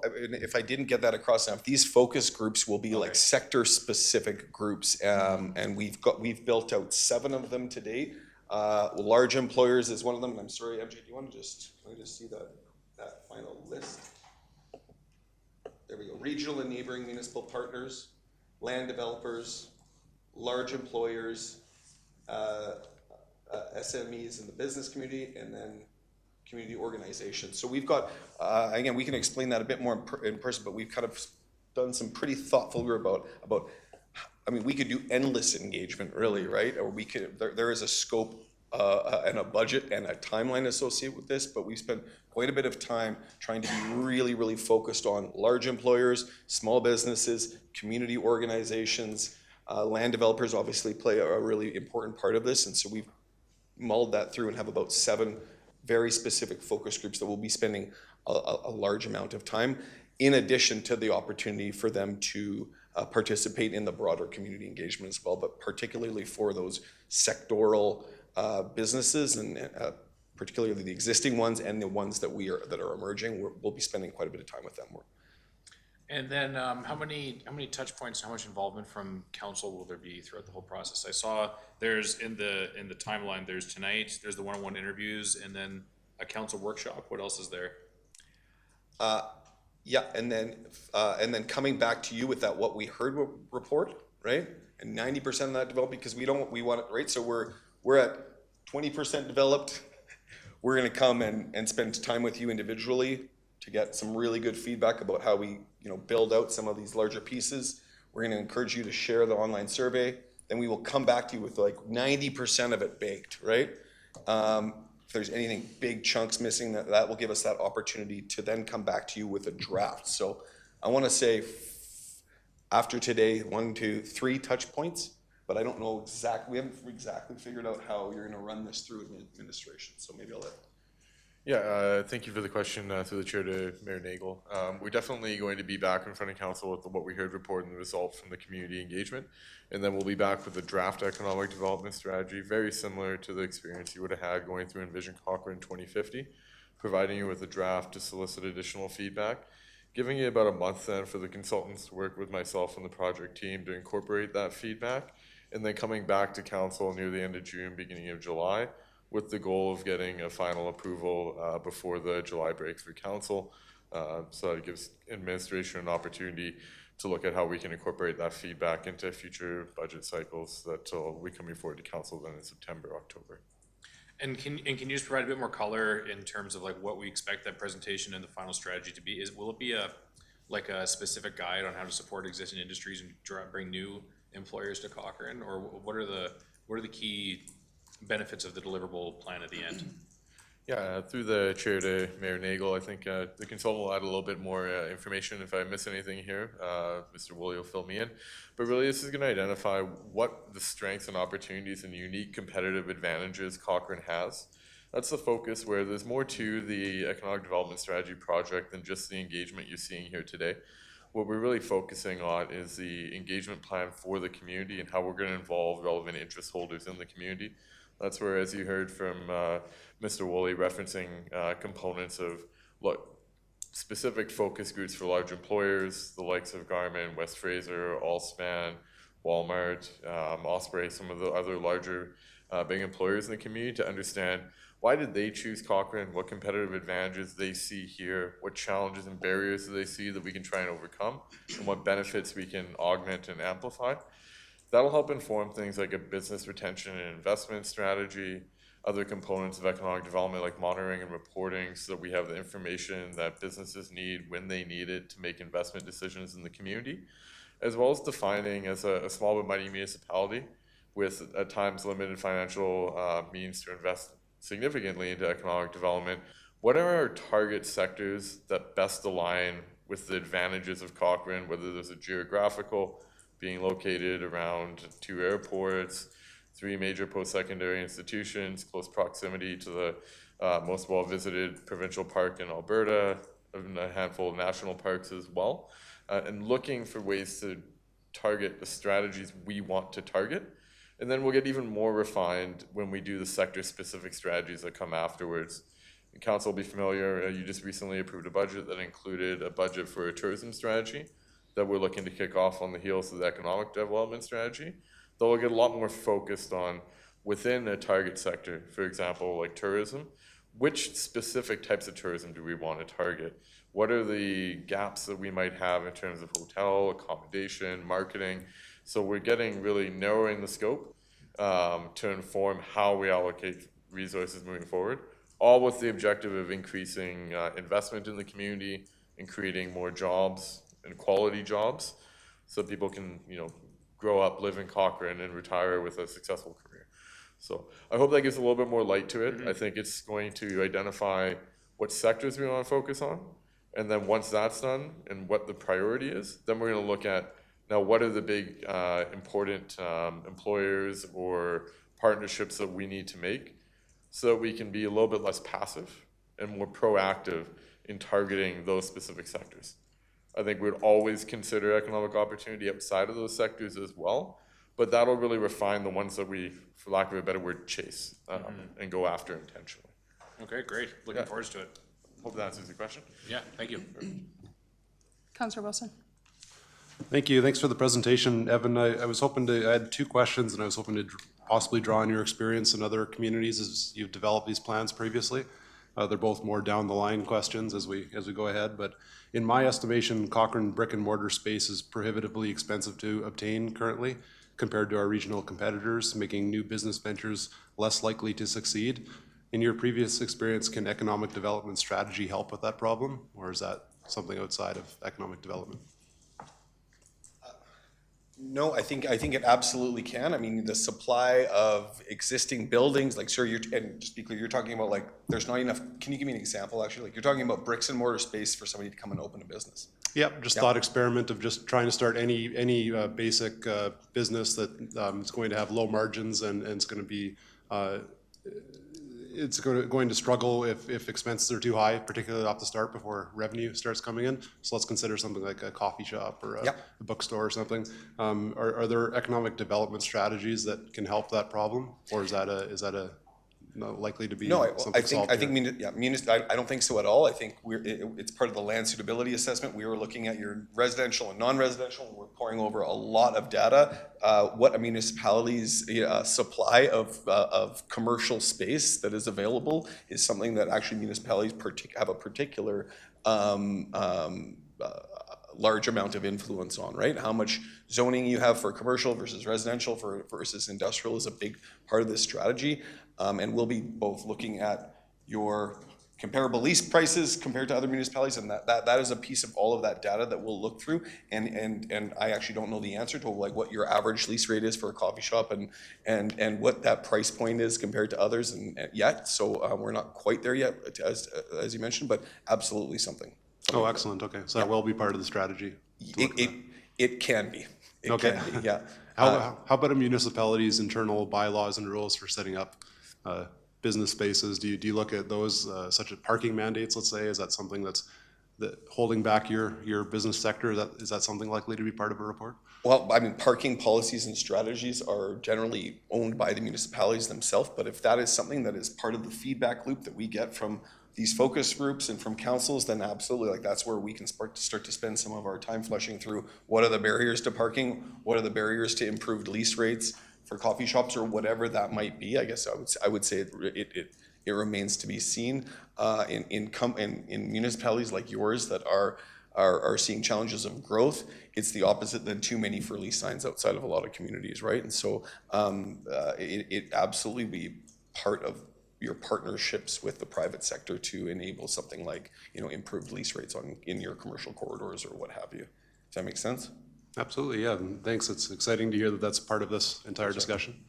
If I didn't get that across enough, these focus groups will be like sector-specific groups, and we've built out 7 of them to date. Large employers is one of them, and I'm sorry, MJ, do you want to let me just see that final list? There we go. Regional and neighboring municipal partners, land developers, large employers, SMEs in the business community, and then community organizations. So we've got, again, we can explain that a bit more in person, but we've kind of done some pretty thoughtful work about, I mean, we could do endless engagement really, right? Or we could, there is a scope and a budget and a timeline associated with this, but we spent quite a bit of time trying to be really, really focused on large employers, small businesses, community organizations, land developers obviously play a really important part of this. And so we've mulled that through and have about 7 very specific focus groups that will be spending a large amount of time, in addition to the opportunity for them to participate in the broader community engagement as well, but particularly for those sectoral businesses, and particularly the existing ones and the ones that are emerging. We'll be spending quite a bit of time with them. And then how many touch points, how much involvement from council will there be throughout the whole process? I saw there's in the timeline, there's tonight, there's the one-on-one interviews, and then a council workshop. What else is there? Yeah, and then coming back to you with that what we heard report, right? And 90% of that developed, because we want it, right? So we're at 20% developed. We're going to come and spend time with you individually to get some really good feedback about how we build out some of these larger pieces. We're going to encourage you to share the online survey. Then we will come back to you with like 90% of it baked, right? If there's anything big chunks missing, that will give us that opportunity to then come back to you with a draft. So I want to say after today, 1, 2, 3 touch points, but I don't know exactly, we haven't exactly figured out how you're going to run this through administration. So maybe I'll let. Yeah, thank you for the question through the chair to Mayor Nagel. We're definitely going to be back in front of council with what we heard report and the results from the community engagement. And then we'll be back with the draft economic development strategy, very similar to the experience you would have had going through Envision Cochrane 2050, providing you with a draft to solicit additional feedback, giving you about a month then for the consultants to work with myself and the project team to incorporate that feedback, and then coming back to council near the end of June, beginning of July, with the goal of getting a final approval before the July break through council. So it gives administration an opportunity to look at how we can incorporate that feedback into future budget cycles that will be coming forward to council then in September, October. And can you just provide a bit more color in terms of like what we expect that presentation and the final strategy to be? Will it be a specific guide on how to support existing industries and bring new employers to Cochrane, or what are the key benefits of the deliverable plan at the end? Yeah, through the chair to Mayor Nagel, I think the consultant will add a little bit more information if I miss anything here. Mr. Woolley will fill me in. But really, this is going to identify what the strengths and opportunities and unique competitive advantages Cochrane has. That's the focus, where there's more to the economic development strategy project than just the engagement you're seeing here today. What we're really focusing on is the engagement plan for the community and how we're going to involve relevant interest holders in the community. That's where, as you heard from Mr. Woolley, referencing components of specific focus groups for large employers, the likes of Garmin, West Fraser, Allspan, Walmart, Osprey, some of the other larger big employers in the community, to understand why did they choose Cochrane, what competitive advantages they see here, what challenges and barriers do they see that we can try and overcome, and what benefits we can augment and amplify. That'll help inform things like a business retention and investment strategy, other components of economic development like monitoring and reporting, so that we have the information that businesses need when they need it to make investment decisions in the community, as well as defining, as a small but mighty municipality with at times limited financial means to invest significantly into economic development, what are our target sectors that best align with the advantages of Cochrane, whether there's a geographical, being located around 2 airports, 3 major post-secondary institutions, close proximity to the most well-visited provincial park in Alberta, and a handful of national parks as well, and looking for ways to target the strategies we want to target. And then we'll get even more refined when we do the sector-specific strategies that come afterwards. The council will be familiar, you just recently approved a budget that included a budget for a tourism strategy that we're looking to kick off on the heels of the economic development strategy. They'll get a lot more focused on, within a target sector, for example, like tourism, which specific types of tourism do we want to target? What are the gaps that we might have in terms of hotel, accommodation, marketing? So we're getting really narrowing the scope to inform how we allocate resources moving forward, all with the objective of increasing investment in the community and creating more jobs and quality jobs, so people can, grow up, live in Cochrane, and retire with a successful career. So I hope that gives a little bit more light to it. I think it's going to identify what sectors we want to focus on, and then once that's done and what the priority is, then we're going to look at, now, what are the big important employers or partnerships that we need to make, so that we can be a little bit less passive and more proactive in targeting those specific sectors. I think we'd always consider economic opportunity outside of those sectors as well, but that'll really refine the ones that we, for lack of a better word, chase and go after intentionally. Okay, great. Looking forward to it. Hope that answers the question. Yeah, thank you. Councillor Wilson. Thank you. Thanks for the presentation, Evan. I had 2 questions, and I was hoping to possibly draw on your experience in other communities as you've developed these plans previously. They're both more down the line questions as we go ahead, but in my estimation, Cochrane brick and mortar space is prohibitively expensive to obtain currently compared to our regional competitors, making new business ventures less likely to succeed. In your previous experience, can economic development strategy help with that problem, or is that something outside of economic development? No, I think it absolutely can. I mean, the supply of existing buildings, like, sir, and just be clear, you're talking about, like, there's not enough. Can you give me an example, actually? Like, you're talking about bricks and mortar space for somebody to come and open a business. Yep, just thought experiment of just trying to start any basic business that is going to have low margins and it's going to be going to struggle if expenses are too high, particularly off the start before revenue starts coming in. So let's consider something like a coffee shop or a bookstore or something. Are there economic development strategies that can help that problem, or is that not likely to be something solved here? I don't think so at all. I think it's part of the land suitability assessment. We were looking at your residential and non-residential. We're pouring over a lot of data. What a municipality's supply of commercial space that is available is something that actually municipalities have a particular large amount of influence on, right? How much zoning you have for commercial versus residential versus industrial is a big part of this strategy. And we'll be both looking at your comparable lease prices compared to other municipalities, and that is a piece of all of that data that we'll look through. And I actually don't know the answer to like what your average lease rate is for a coffee shop and what that price point is compared to others yet. So we're not quite there yet, as you mentioned, but absolutely something. Oh, excellent, okay, so that will be part of the strategy? It can be. It Okay. can be, yeah. How about a municipality's internal bylaws and rules for setting up business spaces? Do you look at those, such as parking mandates, let's say? Is that something that's holding back your business sector? Is that something likely to be part of a report? Well, I mean, parking policies and strategies are generally owned by the municipalities themselves, but if that is something that is part of the feedback loop that we get from these focus groups and from councils, then absolutely, like that's where we can start to spend some of our time fleshing through what are the barriers to parking, what are the barriers to improved lease rates for coffee shops or whatever that might be. I guess I would say it remains to be seen in municipalities like yours that are seeing challenges of growth. It's the opposite than too many for lease signs outside of a lot of communities, right? And so it absolutely be part of your partnerships with the private sector to enable something like, you know, improved lease rates in your commercial corridors or what have you. Does that make sense? Absolutely, yeah, and thanks. It's exciting to hear that that's part of this entire discussion.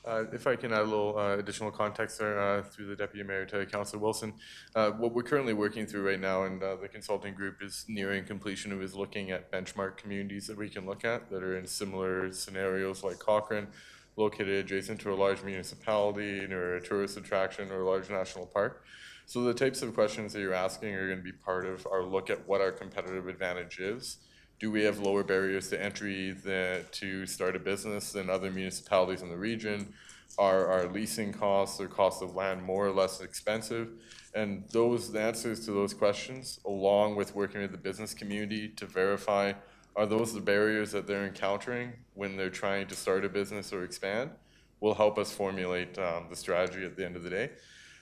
If I can add a little additional context there through the Deputy Mayor to Councillor Wilson, what we're currently working through right now, and the consulting group is nearing completion, of is looking at benchmark communities that we can look at that are in similar scenarios like Cochrane, located adjacent to a large municipality or a tourist attraction or a large national park. So the types of questions that you're asking are going to be part of our look at what our competitive advantage is. Do we have lower barriers to entry to start a business than other municipalities in the region? Are our leasing costs or costs of land more or less expensive? And the answers to those questions, along with working with the business community to verify, are those the barriers that they're encountering when they're trying to start a business or expand, will help us formulate the strategy at the end of the day.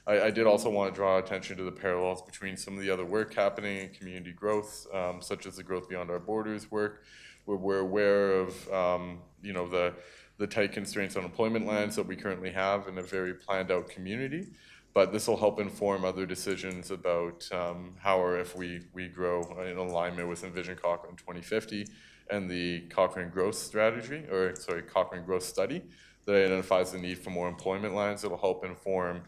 I did also want to draw attention to the parallels between some of the other work happening in community growth, such as the Growth Beyond Our Borders work, where we're aware of you know, the tight constraints on employment lands that we currently have in a very planned out community. But this will help inform other decisions about how or if we grow in alignment with Envision Cochrane 2050 and the Cochrane Growth Strategy, or sorry, Cochrane Growth Study that identifies the need for more employment lands. It will help inform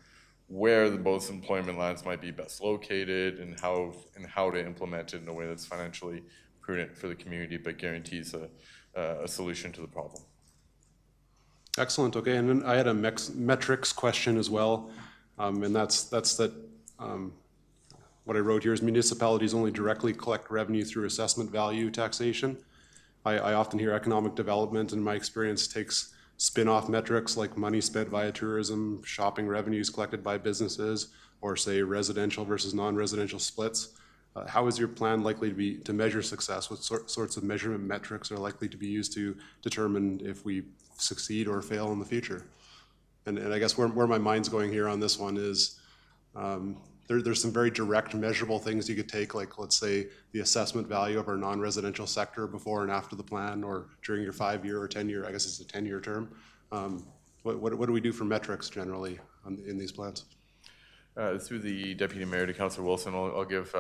where those employment lands might be best located and how to implement it in a way that's financially prudent for the community but guarantees a solution to the problem. Excellent, okay, and then I had a metrics question as well, and that's what I wrote here is municipalities only directly collect revenue through assessment value taxation. I often hear economic development, in my experience, takes spin-off metrics like money spent via tourism, shopping revenues collected by businesses, or say residential versus non-residential splits. How is your plan likely to measure success? What sorts of measurement metrics are likely to be used to determine if we succeed or fail in the future? And I guess where my mind's going here on this one is there's some very direct measurable things you could take, like let's say the assessment value of our non-residential sector before and after the plan, or during your 5-year or 10-year, I guess it's a 10-year term. What do we do for metrics generally in these plans? Through the Deputy Mayor to Councillor Wilson, I'll give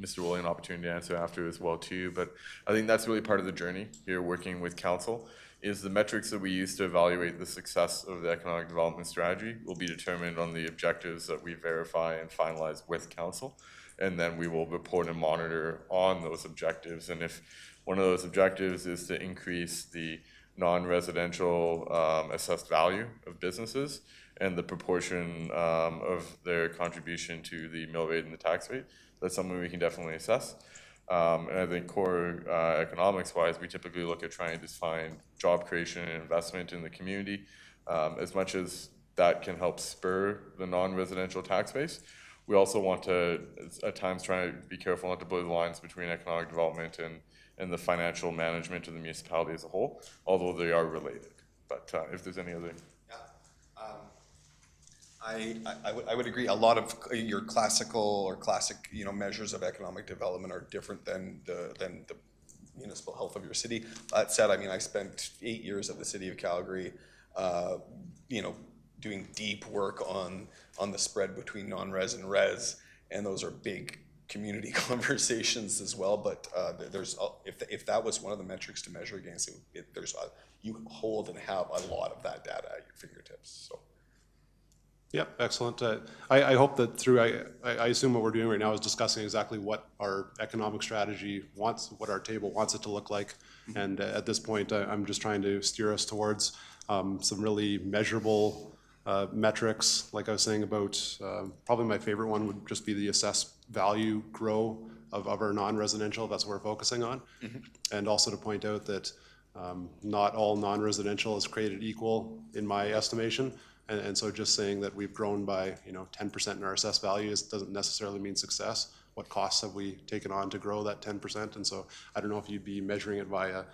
Mr. Woolley an opportunity to answer after as well too, but I think that's really part of the journey here working with Council, is the metrics that we use to evaluate the success of the economic development strategy will be determined on the objectives that we verify and finalize with Council, and then we will report and monitor on those objectives. And if one of those objectives is to increase the non-residential assessed value of businesses and the proportion of their contribution to the mill rate and the tax rate, that's something we can definitely assess. And I think core economics-wise, we typically look at trying to find job creation and investment in the community. As much as that can help spur the non-residential tax base, we also want to, at times, try to be careful not to blur the lines between economic development and the financial management of the municipality as a whole, although they are related. But if there's any other... I would agree. A lot of your classic measures of economic development are different than the municipal health of your city. That said, I mean, I spent 8 years at the City of Calgary, doing deep work on the spread between non-res and res, and those are big community conversations as well, but there's, if that was one of the metrics to measure against, you hold and have a lot of that data at your fingertips, so. Yep, excellent. I hope that through, I assume what we're doing right now is discussing exactly what our economic strategy wants, what our table wants it to look like. And at this point, I'm just trying to steer us towards some really measurable metrics. Like I was saying about, probably my favorite one would just be the assessed value grow of our non-residential. That's what we're focusing on. And also to point out that not all non-residential is created equal in my estimation. And so just saying that we've grown by, 10% in our assessed values doesn't necessarily mean success. What costs have we taken on to grow that 10%? And so I don't know if you'd be measuring it via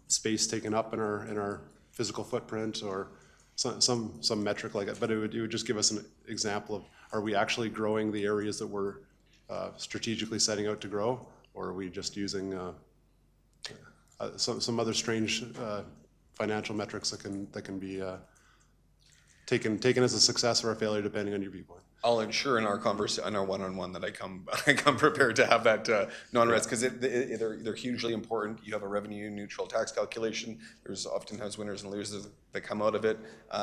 space taken up in our physical footprint or some metric like that. But it would just give us an example of, are we actually growing the areas that we're strategically setting out to grow? Or are we just using some other strange financial metrics that can be taken as a success or a failure depending on your viewpoint? I'll ensure in our one-on-one that I come prepared to have that non-res, because they're hugely important. You have a revenue neutral tax calculation. There's oftentimes winners and losers that come out of it.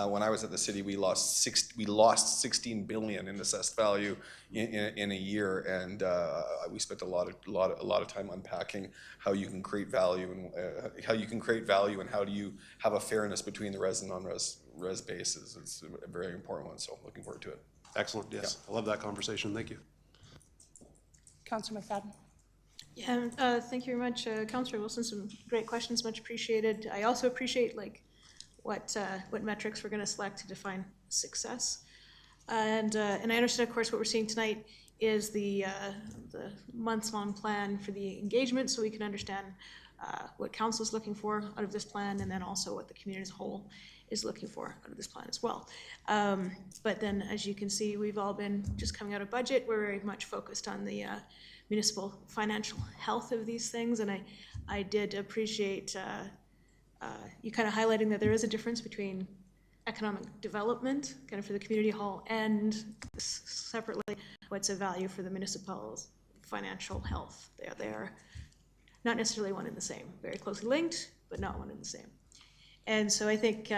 When I was at the city, we lost 16 billion in assessed value in a year, and we spent a lot of time unpacking how you can create value and how do you have a fairness between the res and non-res bases. It's a very important one. So looking forward to it. Excellent, yes. I love that conversation. Thank you. Councillor McFadden. Yeah, thank you very much, Councillor Wilson. Some great questions, much appreciated. I also appreciate what metrics we're going to select to define success. And I understand, of course, what we're seeing tonight is the months-long plan for the engagement, so we can understand what council's looking for out of this plan, and then also what the community as a whole is looking for out of this plan as well. But then, as you can see, we've all been just coming out of budget. We're very much focused on the municipal financial health of these things, and I did appreciate you kind of highlighting that there is a difference between economic development, kind of for the community hall, and separately, what's a value for the municipal's financial health. They are not necessarily one and the same, very closely linked, but not one and the same. And so I think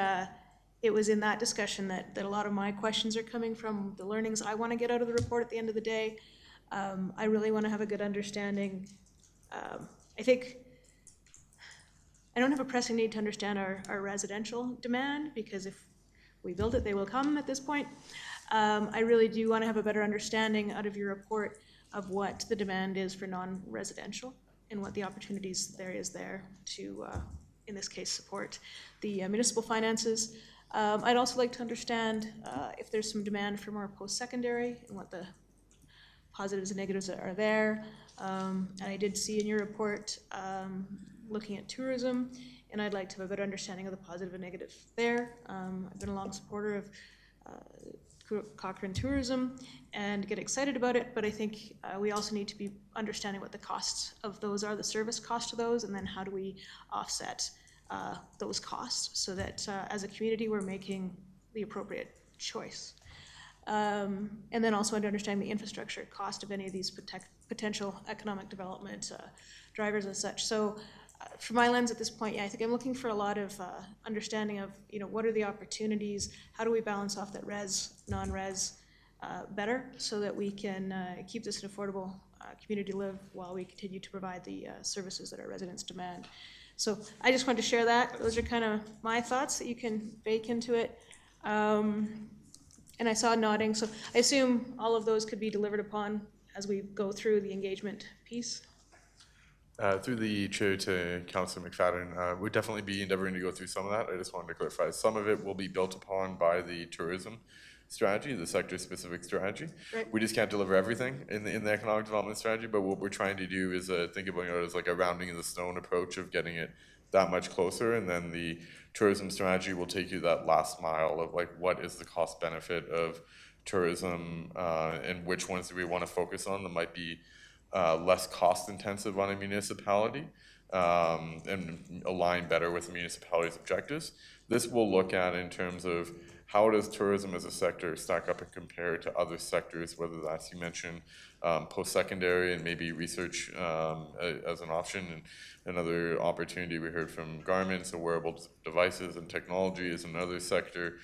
it was in that discussion that a lot of my questions are coming from, the learnings I want to get out of the report at the end of the day. I really want to have a good understanding. I think I don't have a pressing need to understand our residential demand, because if we build it, they will come at this point. I really do want to have a better understanding out of your report of what the demand is for non-residential and what the opportunities there is there to, in this case, support the municipal finances. I'd also like to understand if there's some demand for more post-secondary and what the positives and negatives are there. And I did see in your report looking at tourism, and I'd like to have a better understanding of the positive and negative there. I've been a long supporter of Cochrane Tourism and get excited about it, but I think we also need to be understanding what the costs of those are, the service cost of those, and then how do we offset those costs so that as a community we're making the appropriate choice. And then also to understand the infrastructure cost of any of these potential economic development drivers as such. So from my lens at this point, yeah, I think I'm looking for a lot of understanding of, what are the opportunities, how do we balance off that res, non-res better so that we can keep this an affordable community to live while we continue to provide the services that our residents demand. So I just wanted to share that. Those are kind of my thoughts that you can bake into it. And I saw nodding, so I assume all of those could be delivered upon as we go through the engagement piece. Through the chair to Councillor McFadden, we'd definitely be endeavoring to go through some of that. I just wanted to clarify, some of it will be built upon by the tourism strategy, the sector-specific strategy. Right. We just can't deliver everything in the economic development strategy, but what we're trying to do is think about it as like a rounding in the stone approach of getting it that much closer, and then the tourism strategy will take you that last mile of like what is the cost benefit of tourism and which ones do we want to focus on that might be less cost intensive on a municipality and align better with the municipality's objectives. This will look at in terms of how does tourism as a sector stack up and compare to other sectors, whether that's, you mentioned, post-secondary and maybe research as an option. And another opportunity we heard from garments and wearable devices and technology is another sector.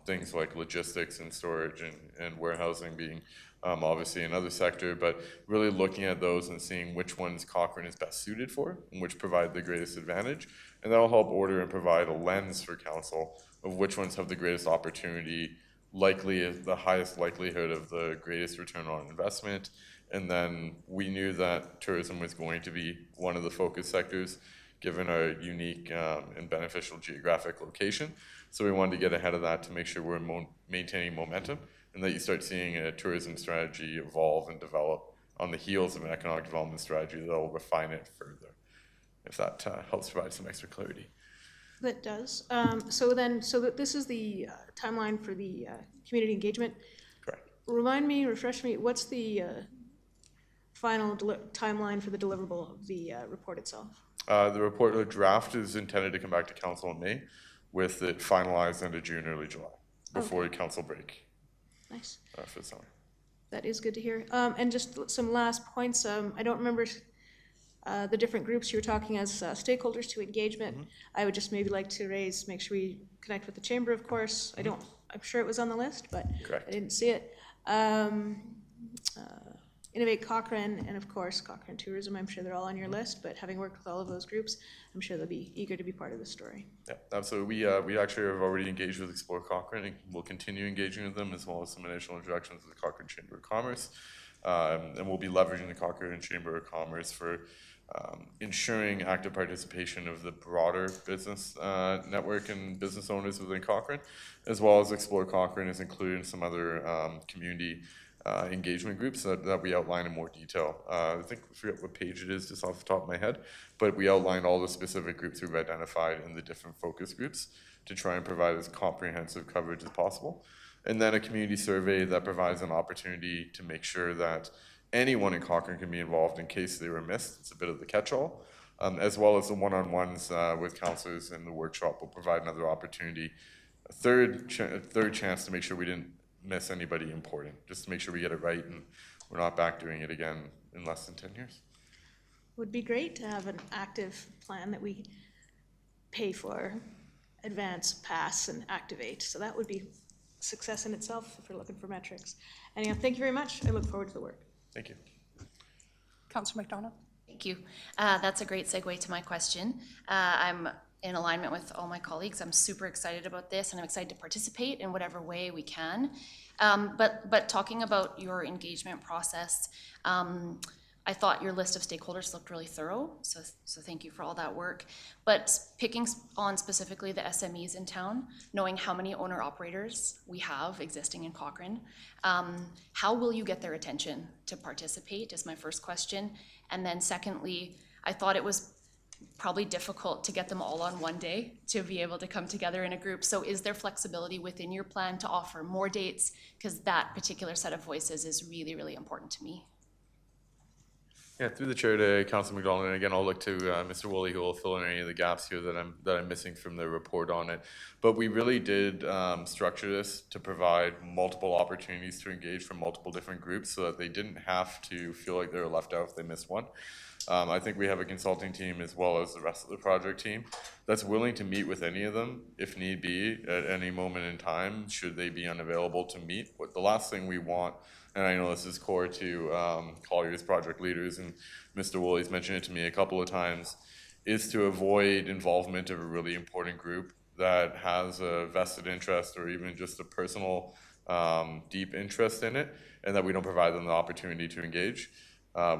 Things like logistics and storage and warehousing being obviously another sector, but really looking at those and seeing which ones Cochrane is best suited for and which provide the greatest advantage. And that'll help order and provide a lens for council of which ones have the greatest opportunity, likely the highest likelihood of the greatest return on investment. And then we knew that tourism was going to be one of the focus sectors given our unique and beneficial geographic location. So we wanted to get ahead of that to make sure we're maintaining momentum and that you start seeing a tourism strategy evolve and develop on the heels of an economic development strategy that will refine it further, if that helps provide some extra clarity. That does. So that this is the timeline for the community engagement. Correct. Refresh me, what's the final timeline for the deliverable of the report itself? The report, the draft is intended to come back to council in May, with it finalized into June, early July, before council break. Nice. For the summer. That is good to hear. And just some last points. I don't remember the different groups you were talking as stakeholders to engagement. I would just maybe like to make sure we connect with the chamber, of course. I'm sure it was on the list, but Correct. I didn't see it. Innovate Cochrane, and of course Cochrane Tourism. I'm sure they're all on your list, but having worked with all of those groups, I'm sure they'll be eager to be part of the story. Yeah, absolutely. We actually have already engaged with Explore Cochrane, and we'll continue engaging with them, as well as some initial introductions with the Cochrane Chamber of Commerce. And we'll be leveraging the Cochrane Chamber of Commerce for ensuring active participation of the broader business network and business owners within Cochrane, as well as Explore Cochrane is included in some other community engagement groups that we outline in more detail. I think I forget what page it is just off the top of my head, but we outline all the specific groups we've identified in the different focus groups to try and provide as comprehensive coverage as possible. And then a community survey that provides an opportunity to make sure that anyone in Cochrane can be involved in case they were missed. It's a bit of the catch-all, as well as the one-on-ones with councillors in the workshop will provide another opportunity, a third chance to make sure we didn't miss anybody important, just to make sure we get it right and we're not back doing it again in less than 10 years. Would be great to have an active plan that we pay for, advance, pass, and activate. So that would be success in itself if we're looking for metrics. Anyhow, thank you very much. I look forward to the work. Thank you. Councillor McDonald? Thank you. That's a great segue to my question. I'm in alignment with all my colleagues. I'm super excited about this, and I'm excited to participate in whatever way we can. But talking about your engagement process, I thought your list of stakeholders looked really thorough, so thank you for all that work. But picking on specifically the SMEs in town, knowing how many owner-operators we have existing in Cochrane, how will you get their attention to participate is my first question. And then secondly, I thought it was probably difficult to get them all on one day to be able to come together in a group. So is there flexibility within your plan to offer more dates? Because that particular set of voices is really, really important to me. Yeah, through the chair to Councilor McDonald, and again, I'll look to Mr. Woolley, who will fill in any of the gaps here that I'm missing from the report on it. But we really did structure this to provide multiple opportunities to engage from multiple different groups so that they didn't have to feel like they were left out if they missed one. I think we have a consulting team as well as the rest of the project team that's willing to meet with any of them if need be at any moment in time, should they be unavailable to meet. What the last thing we want, and I know this is core to Collier's project leaders, and Mr. Woolley's mentioned it to me a couple of times, is to avoid involvement of a really important group that has a vested interest or even just a personal deep interest in it, and that we don't provide them the opportunity to engage.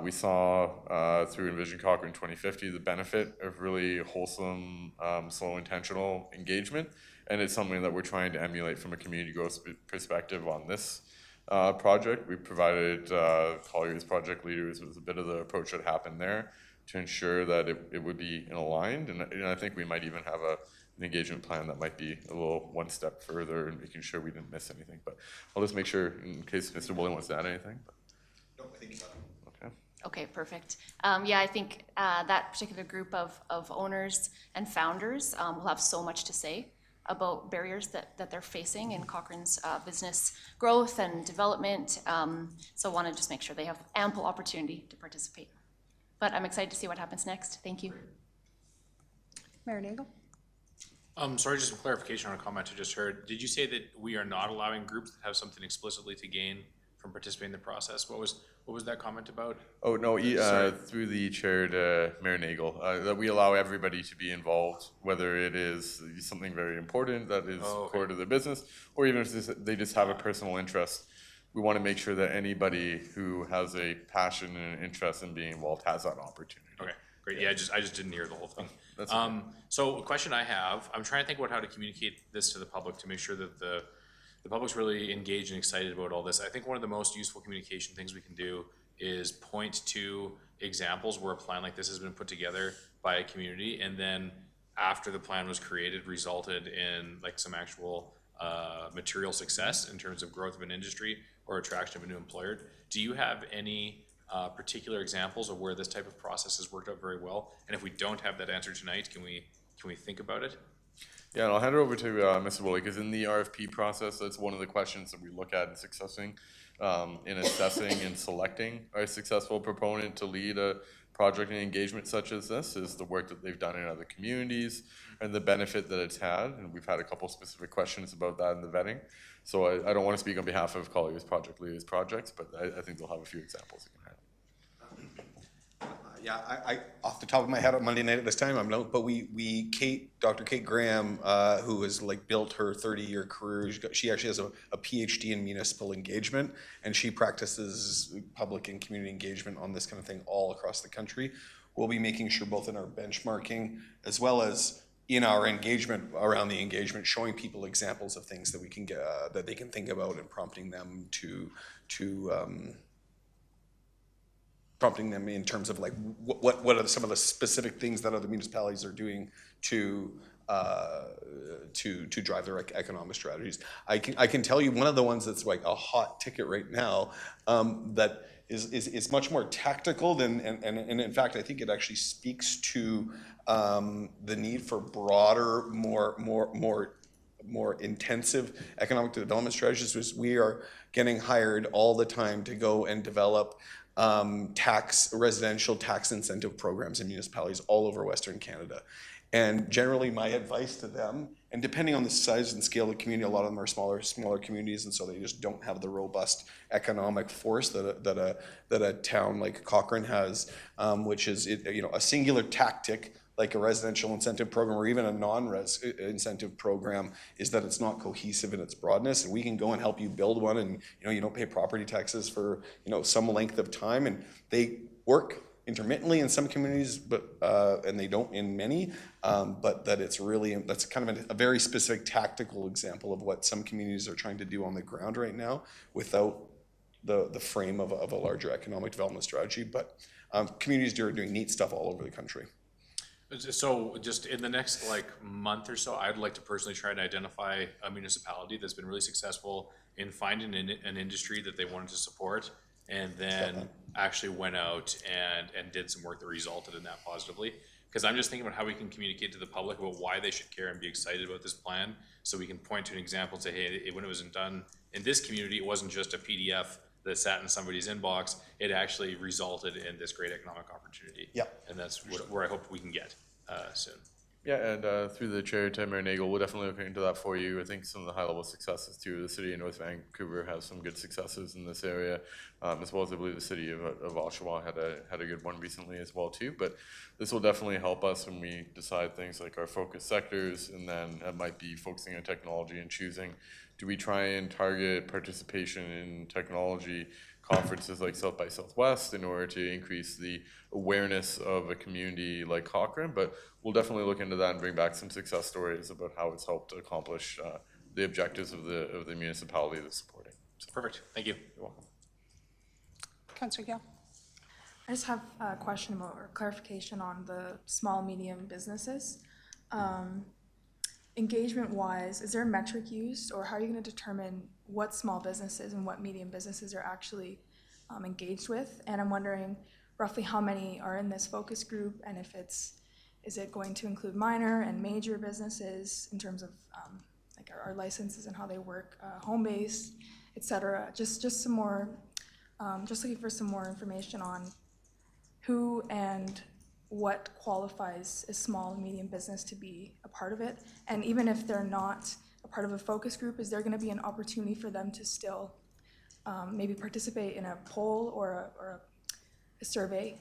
We saw through Envision Cochrane 2050 the benefit of really wholesome, slow, intentional engagement, and it's something that we're trying to emulate from a community growth perspective on this project. We provided Collier's project leaders with a bit of the approach that happened there to ensure that it would be aligned, and I think we might even have an engagement plan that might be a little one step further in making sure we didn't miss anything. But I'll just make sure in case Mr. Woolley wants to add anything. No, I think Okay, perfect. Yeah, I think that particular group of owners and founders will have so much to say about barriers that they're facing in Cochrane's business growth and development. So I want to just make sure they have ample opportunity to participate. But I'm excited to see what happens next. Thank you. Mayor Nagel? Sorry, just some clarification on a comment I just heard. Did you say that we are not allowing groups that have something explicitly to gain from participating in the process? What was that comment about? Oh, no, Sorry. through the chair to Mayor Nagel, that we allow everybody to be involved, whether it is something very important that is core to their business, or even if they just have a personal interest. We want to make sure that anybody who has a passion and interest in being involved has that opportunity. Okay, great. Yeah, I just didn't hear the whole thing. That's okay. So a question I have, I'm trying to think about how to communicate this to the public to make sure that the public's really engaged and excited about all this. I think one of the most useful communication things we can do is point to examples where a plan like this has been put together by a community, and then after the plan was created, resulted in like some actual material success in terms of growth of an industry or attraction of a new employer. Do you have any particular examples of where this type of process has worked out very well? And if we don't have that answer tonight, can we think about it? Yeah, and I'll hand it over to Mr. Woolley, because in the RFP process, that's one of the questions that we look at in assessing and selecting our successful proponent to lead a project and engagement such as this, is the work that they've done in other communities and the benefit that it's had. And we've had a couple specific questions about that in the vetting. So I don't want to speak on behalf of Colliers Project Leaders Projects, but I think they'll have a few examples you can have. Yeah, I off the top of my head on Monday night at this time, but Dr. Kate Graham, who has like built her 30-year career, she actually has a PhD in municipal engagement, and she practices public and community engagement on this kind of thing all across the country. We'll be making sure both in our benchmarking as well as in our engagement around the engagement, showing people examples of things that we can get, that they can think about, and prompting them in terms of like what are some of the specific things that other municipalities are doing to drive their economic strategies. I can tell you one of the ones that's like a hot ticket right now, that is much more tactical than, and in fact I think it actually speaks to the need for broader, more intensive economic development strategies. Was we are getting hired all the time to go and develop residential tax incentive programs in municipalities all over Western Canada. And generally my advice to them, and depending on the size and scale of the community, a lot of them are smaller communities, and so they just don't have the robust economic force that a town like Cochrane has, which is a singular tactic like a residential incentive program or even a non-res incentive program, is that it's not cohesive in its broadness, and we can go and help you build one, and you don't pay property taxes for some length of time, and they work intermittently in some communities, but and they don't in many, but that's kind of a very specific tactical example of what some communities are trying to do on the ground right now without the frame of a larger economic development strategy. But communities are doing neat stuff all over the country. So just in the next month or so, I'd like to personally try and identify a municipality that's been really successful in finding an industry that they wanted to support, and then actually went out and did some work that resulted in that positively. Because I'm just thinking about how we can communicate to the public about why they should care and be excited about this plan, so we can point to an example and say, hey, when it was done in this community, it wasn't just a PDF that sat in somebody's inbox, it actually resulted in this great economic opportunity. Yeah. And that's where I hope we can get soon. Yeah, and through the chair to Mayor Nagel, we'll definitely look into that for you. I think some of the high-level successes too. The city of North Vancouver has some good successes in this area, as well as I believe the city of Oshawa had a good one recently as well too. But this will definitely help us when we decide things like our focus sectors, and then it might be focusing on technology and choosing, do we try and target participation in technology conferences like South by Southwest in order to increase the awareness of a community like Cochrane? But we'll definitely look into that and bring back some success stories about how it's helped accomplish the objectives of the municipality that's supporting. So, perfect. Thank you. You're welcome. Councillor Gill? I just have a question about, or clarification on the small, medium businesses. Engagement-wise, is there a metric used, or how are you going to determine what small businesses and what medium businesses are actually engaged with? And I'm wondering, roughly how many are in this focus group, and if is it going to include minor and major businesses in terms of like our licenses and how they work, home-based, et cetera. Just some more, just looking for some more information on who and what qualifies as small and medium business to be a part of it. And even if they're not a part of a focus group, is there going to be an opportunity for them to still maybe participate in a poll or a survey?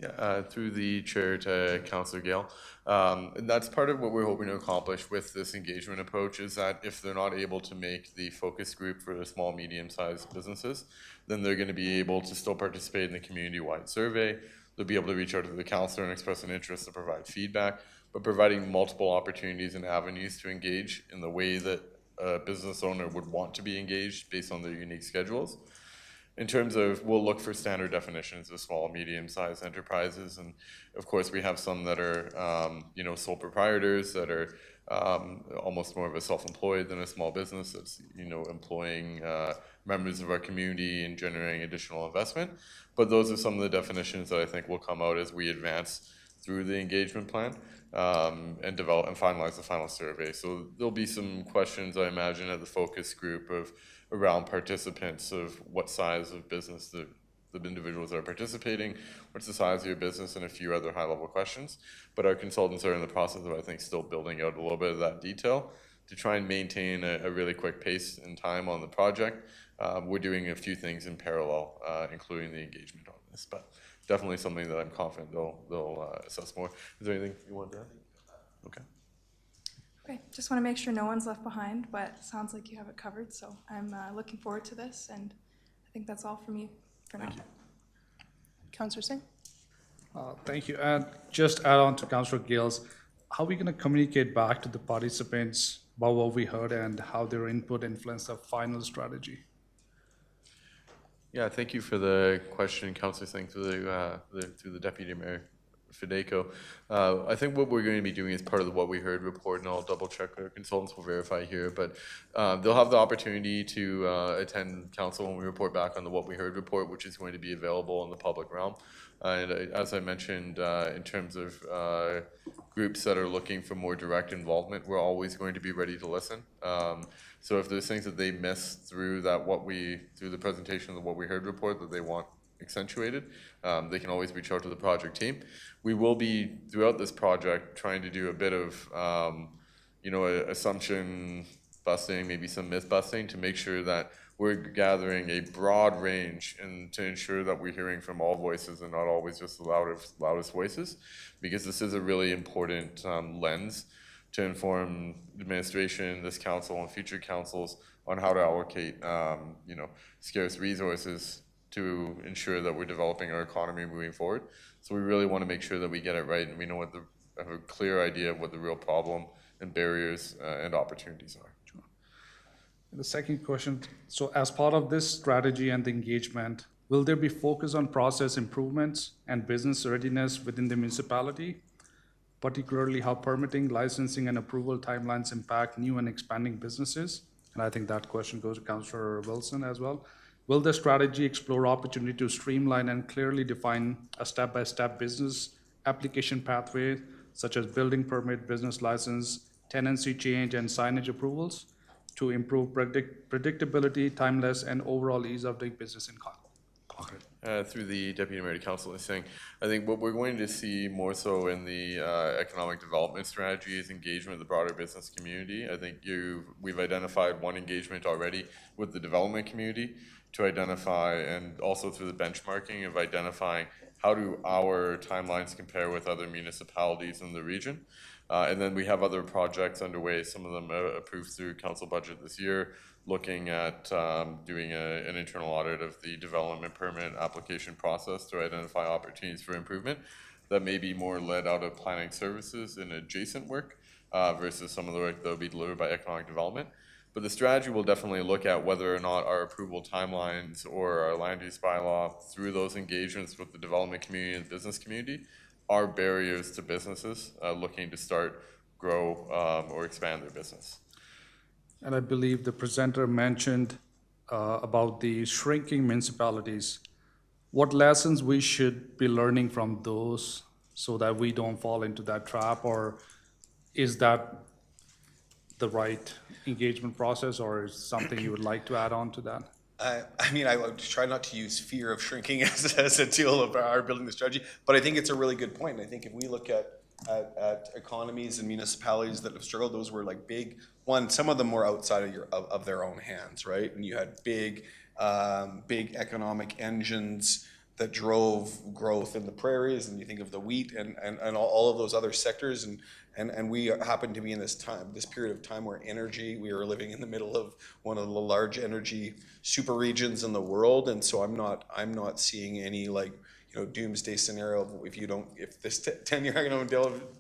Yeah, through the chair to Councillor Gale. And that's part of what we're hoping to accomplish with this engagement approach, is that if they're not able to make the focus group for the small, medium-sized businesses, then they're going to be able to still participate in the community-wide survey. They'll be able to reach out to the councillor and express an interest to provide feedback, but providing multiple opportunities and avenues to engage in the way that a business owner would want to be engaged based on their unique schedules. In terms of, we'll look for standard definitions of small, medium-sized enterprises, and of course we have some that are, sole proprietors that are almost more of a self-employed than a small business that's, employing members of our community and generating additional investment. But those are some of the definitions that I think will come out as we advance through the engagement plan and develop and finalize the final survey. So there'll be some questions, I imagine, at the focus group around participants of what size of business the individuals that are participating, what's the size of your business, and a few other high-level questions. But our consultants are in the process of, I think, still building out a little bit of that detail to try and maintain a really quick pace and time on the project. We're doing a few things in parallel, including the engagement on this, but definitely something that I'm confident they'll assess more. Is there anything you want to add? Okay. Okay, just want to make sure no one's left behind, but sounds like you have it covered, so I'm looking forward to this, and I think that's all for me for now. Councillor Singh? Thank you. And just add on to Councillor Gales, how are we going to communicate back to the participants about what we heard and how their input influenced the final strategy? Yeah, thank you for the question, Councillor Singh, through the Deputy Mayor Fedayko. I think what we're going to be doing is part of the What We Heard report, and I'll double check, our consultants will verify here, but they'll have the opportunity to attend council when we report back on the What We Heard report, which is going to be available in the public realm. And as I mentioned, in terms of groups that are looking for more direct involvement, we're always going to be ready to listen. So if there's things that they missed through the presentation of the What We Heard report that they want accentuated, they can always reach out to the project team. We will be, throughout this project, trying to do a bit of, assumption busting, maybe some myth busting, to make sure that we're gathering a broad range and to ensure that we're hearing from all voices and not always just the loudest voices, because this is a really important lens to inform administration, this council, and future councils on how to allocate, scarce resources to ensure that we're developing our economy moving forward. So we really want to make sure that we get it right, and we know have a clear idea of what the real problem and barriers and opportunities are. The second question, so as part of this strategy and the engagement, will there be focus on process improvements and business readiness within the municipality, particularly how permitting, licensing, and approval timelines impact new and expanding businesses? And I think that question goes to Councillor Wilson as well. Will the strategy explore opportunity to streamline and clearly define a step-by-step business application pathway, such as building permit, business license, tenancy change, and signage approvals, to improve predictability, timeless, and overall ease of doing business in Cochrane? Through the Deputy Mayor to Council is saying, I think what we're going to see more so in the economic development strategy is engagement with the broader business community. I think we've identified one engagement already with the development community to identify, and also through the benchmarking of identifying how do our timelines compare with other municipalities in the region. And then we have other projects underway, some of them approved through council budget this year, looking at doing an internal audit of the development permit application process to identify opportunities for improvement that may be more led out of planning services and adjacent work versus some of the work that will be delivered by economic development. But the strategy will definitely look at whether or not our approval timelines or our land use bylaw, through those engagements with the development community and business community, are barriers to businesses looking to start, grow, or expand their business. And I believe the presenter mentioned about the shrinking municipalities. what lessons we should be learning from those so that we don't fall into that trap, or is that the right engagement process, or is something you would like to add on to that? I mean, I would try not to use fear of shrinking as a tool of our building the strategy, but I think it's a really good point. I think if we look at economies and municipalities that have struggled, those were like big, some of them were outside of their own hands, right? And you had big economic engines that drove growth in the prairies, and you think of the wheat and all of those other sectors, and we happen to be in this period of time where we are living in the middle of one of the large energy super regions in the world, and so I'm not seeing any doomsday scenario if this 10-year economic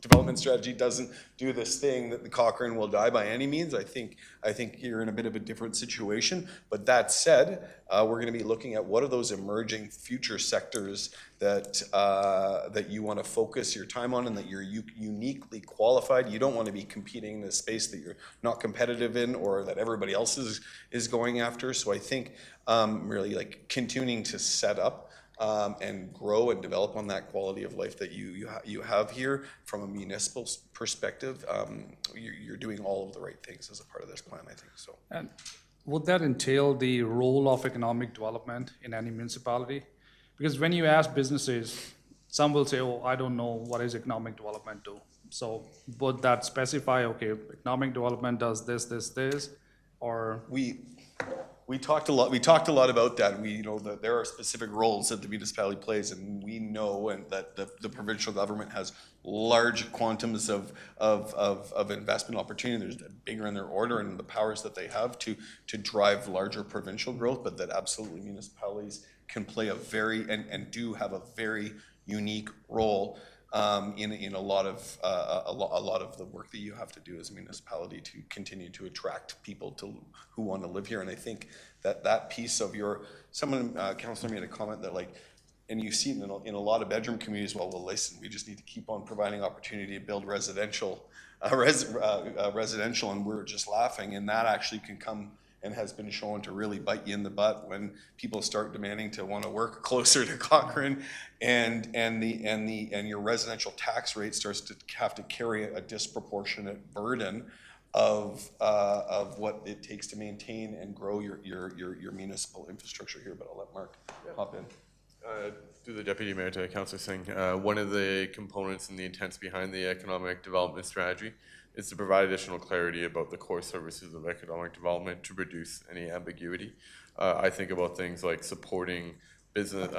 development strategy doesn't do this thing, that the Cochrane will die by any means. I think you're in a bit of a different situation. But that said, we're going to be looking at what are those emerging future sectors that you want to focus your time on and that you're uniquely qualified. You don't want to be competing in a space that you're not competitive in or that everybody else is going after. So I think really continuing to set up and grow and develop on that quality of life that you have here from a municipal perspective. You're doing all of the right things as a part of this plan, I think so. And would that entail the role of economic development in any municipality? Because when you ask businesses, some will say, oh, I don't know what is economic development do. So would that specify, okay, economic development does this, or? We talked a lot about that. We know that there are specific roles that the municipality plays, and we know that the provincial government has large quantums of investment opportunity. There's bigger in their order and the powers that they have to drive larger provincial growth, but that absolutely municipalities can play and do have a very unique role in a lot of the work that you have to do as a municipality to continue to attract people who want to live here. And I think that piece of Councillor made a comment that and you see it in a lot of bedroom communities. Well, listen, we just need to keep on providing opportunity to build residential, and we're just laughing. And that actually can come and has been shown to really bite you in the butt when people start demanding to want to work closer to Cochrane, and your residential tax rate starts to have to carry a disproportionate burden of what it takes to maintain and grow your municipal infrastructure here. But I'll let Mark hop in. To the Deputy Mayor, to Councillor Singh, one of the components and the intents behind the economic development strategy is to provide additional clarity about the core services of economic development to reduce any ambiguity. I think about things like supporting business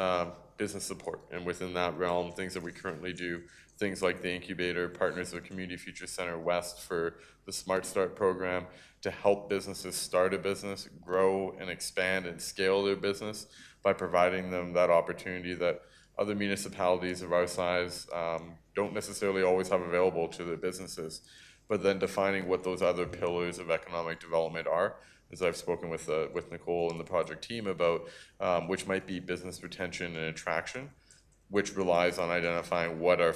support, and within that realm, things that we currently do, things like the incubator, Partners of Community Future Center West for the Smart Start program, to help businesses start a business, grow and expand and scale their business by providing them that opportunity that other municipalities of our size don't necessarily always have available to their businesses. But then defining what those other pillars of economic development are, as I've spoken with Nicole and the project team about, which might be business retention and attraction, which relies on identifying what our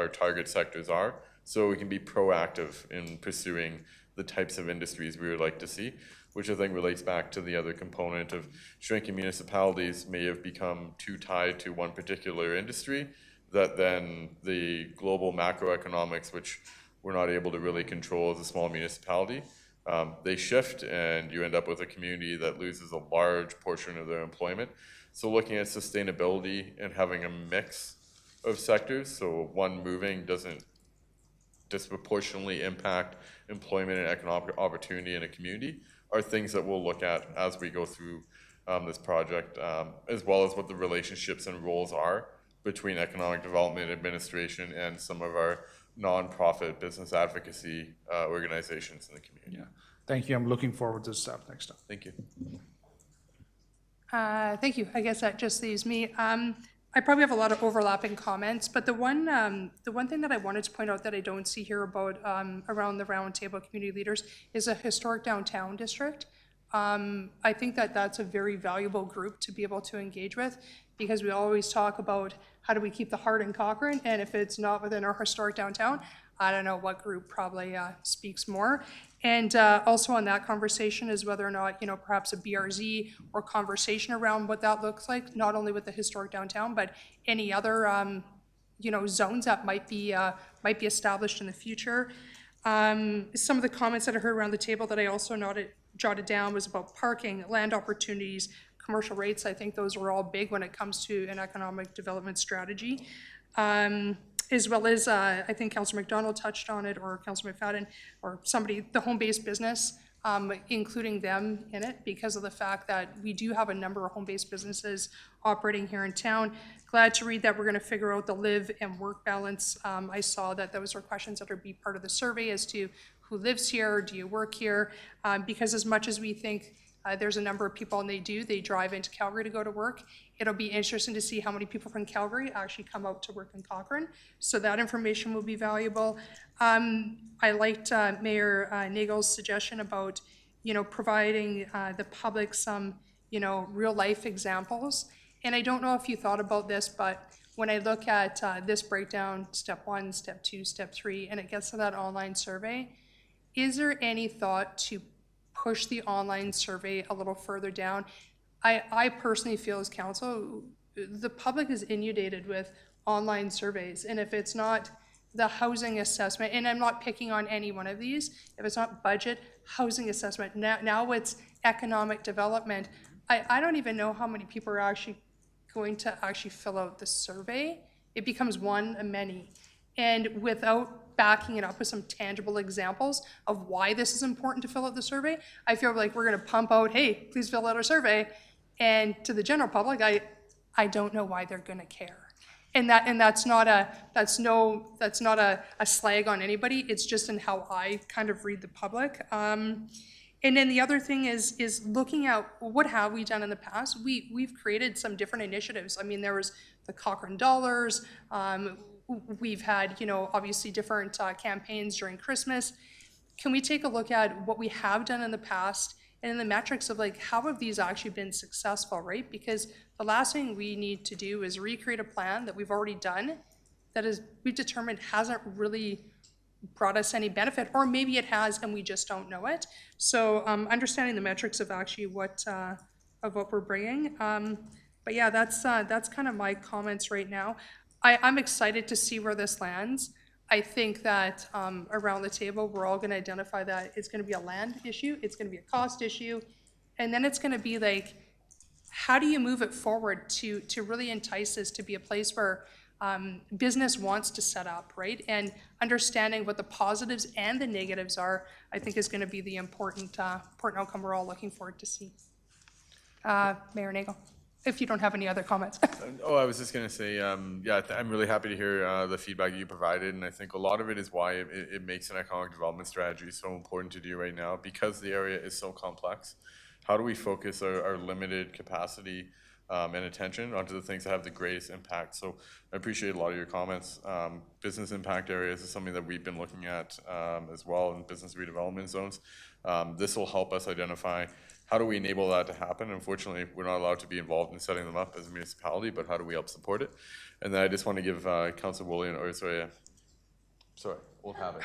target sectors are, so we can be proactive in pursuing the types of industries we would like to see, which I think relates back to the other component of shrinking municipalities may have become too tied to one particular industry, that then the global macroeconomics, which we're not able to really control as a small municipality, they shift, and you end up with a community that loses a large portion of their employment. So looking at sustainability and having a mix of sectors, so one moving doesn't disproportionately impact employment and economic opportunity in a community, are things that we'll look at as we go through this project, as well as what the relationships and roles are between economic development administration and some of our nonprofit business advocacy organizations in the community. Yeah, thank you. I'm looking forward to this stuff next time. Thank you. Thank you. I guess that just leaves me. I probably have a lot of overlapping comments, but the one thing that I wanted to point out that I don't see here about around the roundtable community leaders is a historic downtown district. I think that that's a very valuable group to be able to engage with, because we always talk about how do we keep the heart in Cochrane, and if it's not within our historic downtown, I don't know what group probably speaks more. And also on that conversation is whether or not, perhaps a BRZ or conversation around what that looks like, not only with the historic downtown, but any other, zones that might be established in the future. Some of the comments that I heard around the table that I also jotted down was about parking, land opportunities, commercial rates. I think those are all big when it comes to an economic development strategy. As well as, I think Councillor McDonald touched on it, or Councillor McFadden, or somebody, the home-based business, including them in it, because of the fact that we do have a number of home-based businesses operating here in town. Glad to read that we're going to figure out the live and work balance. I saw that those are questions that are be part of the survey as to who lives here, do you work here? Because as much as we think there's a number of people, and they drive into Calgary to go to work. It'll be interesting to see how many people from Calgary actually come out to work in Cochrane. So that information will be valuable. I liked Mayor Nagel's suggestion about, providing the public some, real life examples. And I don't know if you thought about this, but when I look at this breakdown, step 1, step 2, step 3, and it gets to that online survey, is there any thought to push the online survey a little further down? I personally feel as council, the public is inundated with online surveys, and if it's not the housing assessment, and I'm not picking on any one of these, if it's not budget, housing assessment, now it's economic development, I don't even know how many people are actually going to actually fill out the survey. It becomes one of many. And without backing it up with some tangible examples of why this is important to fill out the survey, I feel like we're going to pump out, hey, please fill out our survey. And to the general public, I don't know why they're going to care. And that's not a slag on anybody. It's just in how I kind of read the public. And then the other thing is looking at what have we done in the past. We've created some different initiatives. I mean, there was the Cochrane Dollars. We've had, obviously different campaigns during Christmas. Can we take a look at what we have done in the past and the metrics of like, how have these actually been successful, right? Because the last thing we need to do is recreate a plan that we've already done that we've determined hasn't really brought us any benefit, or maybe it has and we just don't know it. So understanding the metrics of actually what we're bringing. But yeah, that's kind of my comments right now. I'm excited to see where this lands. I think that around the table, we're all going to identify that it's going to be a land issue, it's going to be a cost issue, and then it's going to be like, how do you move it forward to really entice this to be a place where business wants to set up, right? And understanding what the positives and the negatives are, I think is going to be the important outcome we're all looking forward to see. Mayor Nagel, if you don't have any other comments. I was just going to say, I'm really happy to hear the feedback you provided, and I think a lot of it is why it makes an economic development strategy so important to do right now, because the area is so complex. How do we focus our limited capacity and attention onto the things that have the greatest impact? So I appreciate a lot of your comments. Business impact areas is something that we've been looking at as well in business redevelopment zones. This will help us identify how do we enable that to happen. Unfortunately, we're not allowed to be involved in setting them up as a municipality, but how do we help support it? And then I just want to give Councilor Woolley, old habit.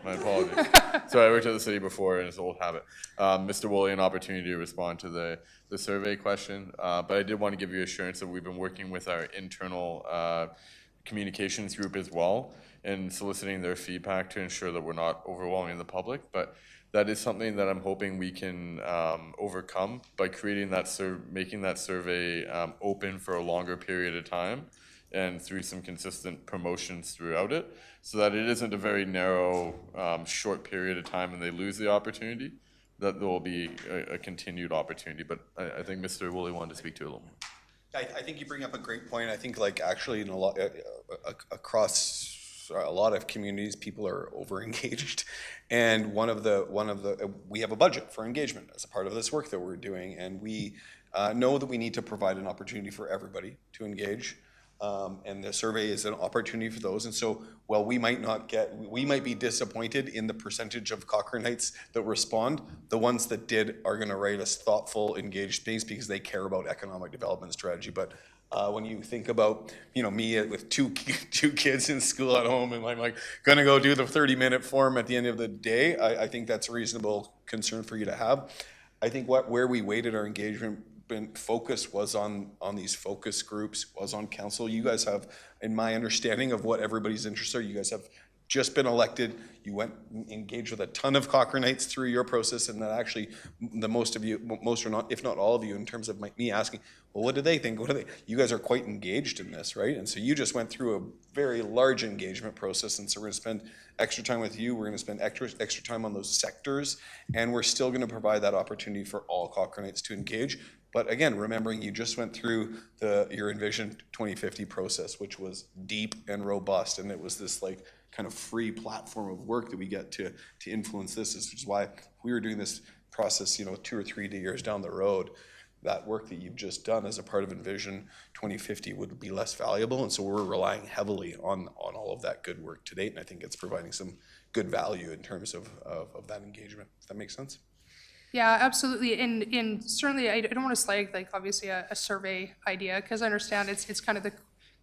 My apologies. So I worked at the city before, and it's an old habit. Mr. Woolley, an opportunity to respond to the survey question, but I did want to give you assurance that we've been working with our internal communications group as well, and soliciting their feedback to ensure that we're not overwhelming the public. But that is something that I'm hoping we can overcome by creating making that survey open for a longer period of time, and through some consistent promotions throughout it, so that it isn't a very narrow, short period of time and they lose the opportunity, that there will be a continued opportunity. But I think Mr. Woolley wanted to speak to it a little more. I think you bring up a great point. I think like actually in across a lot of communities, people are over-engaged, and we have a budget for engagement as a part of this work that we're doing, and we know that we need to provide an opportunity for everybody to engage. And the survey is an opportunity for those. And so while we might be disappointed in the percentage of Cochranites that respond, the ones that did are going to write us thoughtful, engaged things because they care about economic development strategy. But When you think about, me with two kids in school at home, and I'm like gonna go do the 30-minute form at the end of the day, I think that's a reasonable concern for you to have. I think where we weighted our engagement focus was on these focus groups, was on council. You guys have, in my understanding of what everybody's interests are, you guys have just been elected. You went engaged with a ton of Cochranites through your process, and that actually most or not, if not all of you, in terms of me asking, well, what do they think? You guys are quite engaged in this, right? And so you just went through a very large engagement process, and so we're gonna spend extra time with you. We're gonna spend extra time on those sectors, and we're still gonna provide that opportunity for all Cochranites to engage. But again, remembering you just went through your Envision 2050 process, which was deep and robust, and it was this like kind of free platform of work that we get to influence this. Which is why if we were doing this process, 2 or 3 years down the road, that work that you've just done as a part of Envision 2050 would be less valuable. And so we're relying heavily on all of that good work to date, and I think it's providing some good value in terms of that engagement. Does that make sense? Yeah, absolutely. And certainly, I don't want to slag, like, obviously a survey idea, because I understand it's kind of the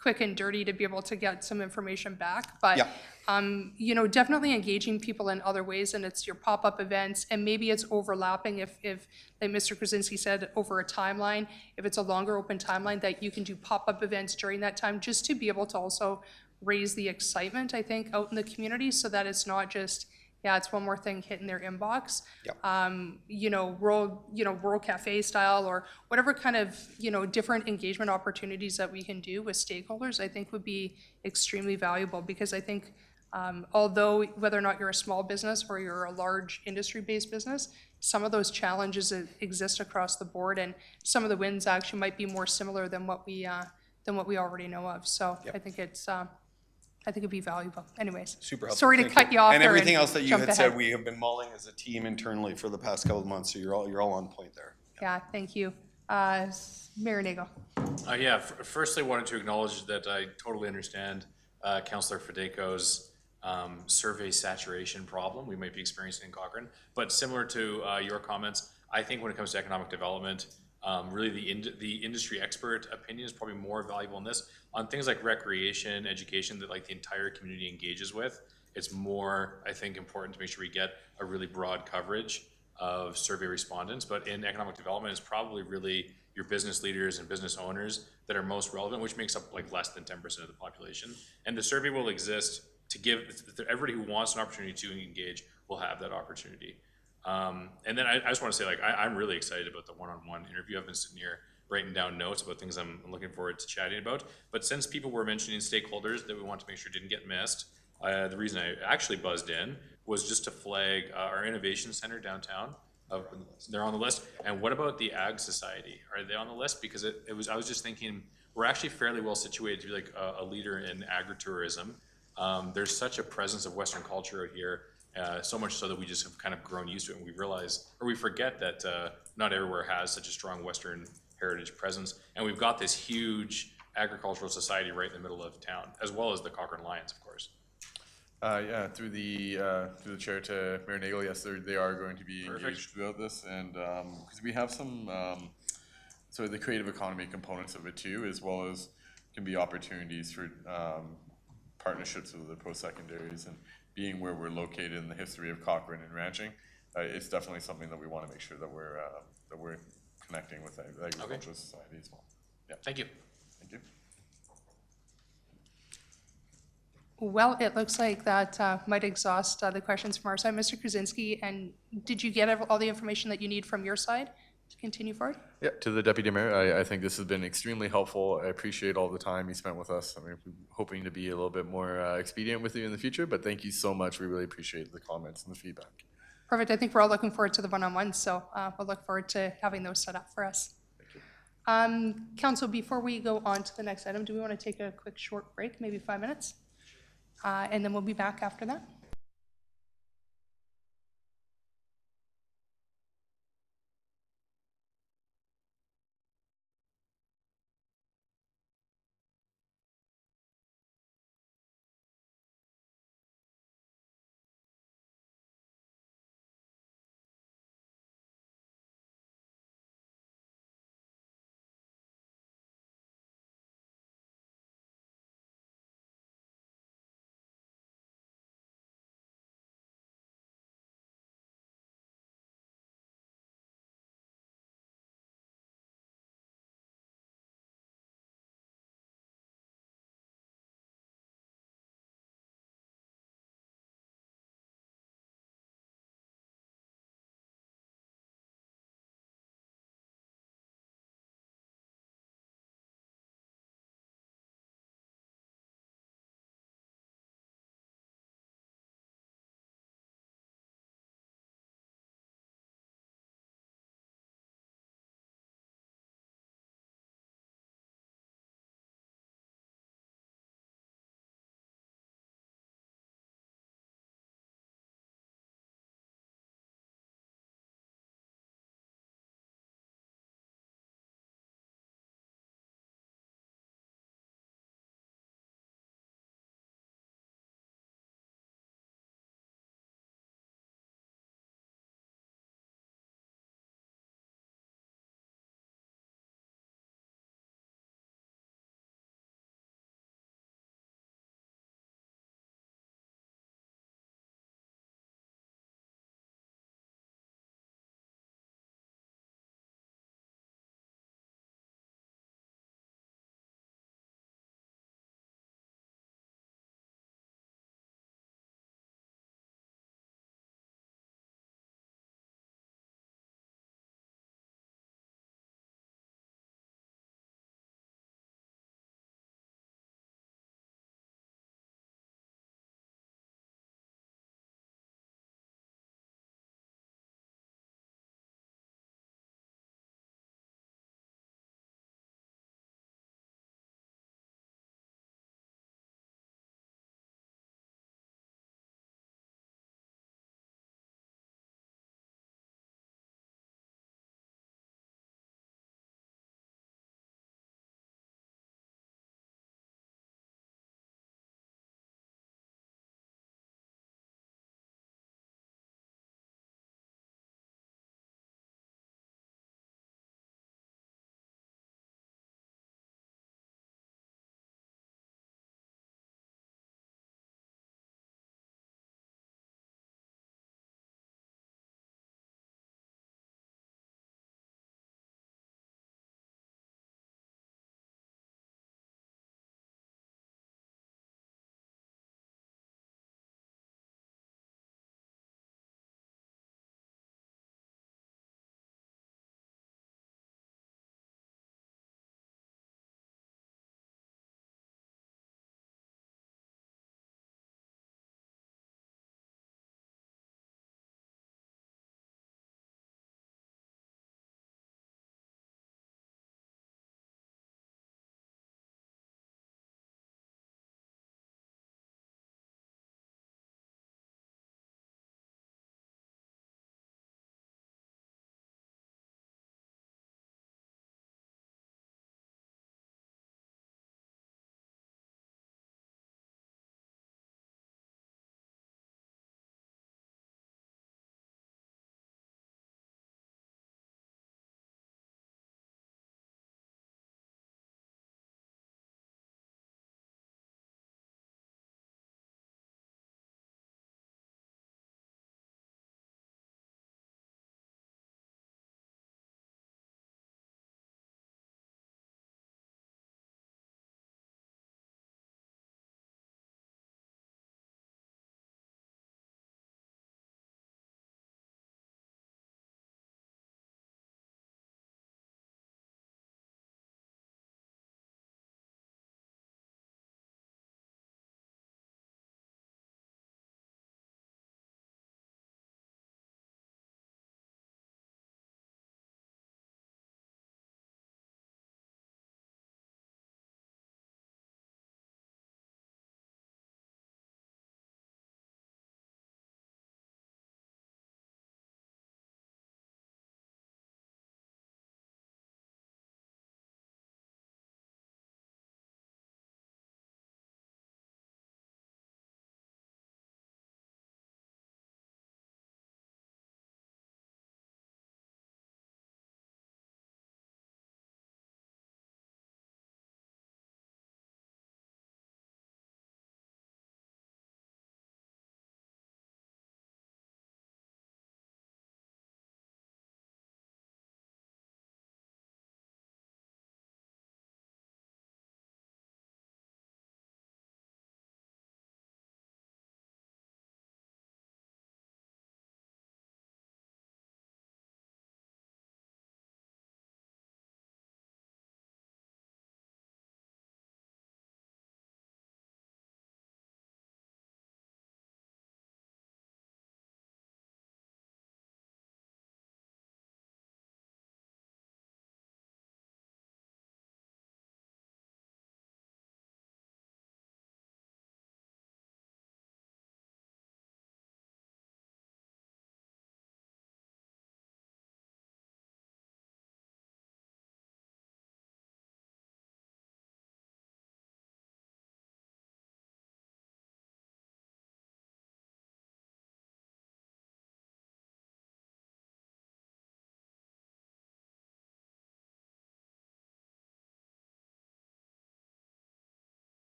quick and dirty to be able to get some information back. But, Yeah. Definitely engaging people in other ways, and it's your pop-up events, and maybe it's overlapping if like Mr. Krasinski said, over a timeline, if it's a longer open timeline, that you can do pop-up events during that time, just to be able to also raise the excitement, I think, out in the community, so that it's not just, yeah, it's one more thing hitting their inbox. Rural cafe style, or whatever kind of, different engagement opportunities that we can do with stakeholders, I think would be extremely valuable, because I think, although whether or not you're a small business or you're a large industry-based business, some of those challenges that exist across the board, and some of the wins actually might be more similar than what we already know of. So I think it'd be valuable. Anyways. Super helpful. Sorry to Thank cut you off And there everything and else that you jump had said, ahead. we have been mulling as a team internally for the past couple of months, so you're all on point there. Yeah, thank you. Mayor Nagle. Firstly, wanted to acknowledge that I totally understand Councillor Fadeko's survey saturation problem we might be experiencing in Cochrane. But similar to your comments, I think when it comes to economic development, really the industry expert opinion is probably more valuable in this. On things like recreation, education, that like the entire community engages with, it's more, I think, important to make sure we get a really broad coverage of survey respondents. But in economic development, it's probably really your business leaders and business owners that are most relevant, which makes up like less than 10% of the population. And the survey will exist to give everybody who wants an opportunity to engage will have that opportunity. And then I just want to say, like, I'm really excited about the one-on-one interview. I've been sitting here writing down notes about things I'm looking forward to chatting about. But since people were mentioning stakeholders that we want to make sure didn't get missed, the reason I actually buzzed in was just to flag our innovation center downtown. They're on the list. And what about the Ag Society? Are they on the list? Because I was just thinking, we're actually fairly well situated to be like a leader in agritourism. There's such a presence of Western culture out here. So much so that we just have kind of grown used to it, and we realize, or we forget that not everywhere has such a strong Western heritage presence. And we've got this huge agricultural society right in the middle of town, as well as the Cochrane Lions, of course. Through the chair to Mayor Nagle, yes, they are going to be engaged throughout this, and because we have some so the creative economy components of it too, as well as can be opportunities for partnerships with the post-secondaries, and being where we're located in the history of Cochrane and ranching, it's definitely something that we want to make sure that we're connecting with the agricultural society as well. Yeah. Thank you. Thank you. Well, it looks like that might exhaust the questions from our side. Mr. Krasinski, and did you get all the information that you need from your side to continue forward? Yeah, to the Deputy Mayor, I think this has been extremely helpful. I appreciate all the time you spent with us. I mean, we're hoping to be a little bit more expedient with you in the future, but thank you so much. We really appreciate the comments and the feedback. Perfect. I think we're all looking forward to the one-on-ones, so we'll look forward to having those set up for us. Thank you. Council, before we go on to the next item, do we want to take a quick short break, maybe 5 minutes? And then we'll be back after that.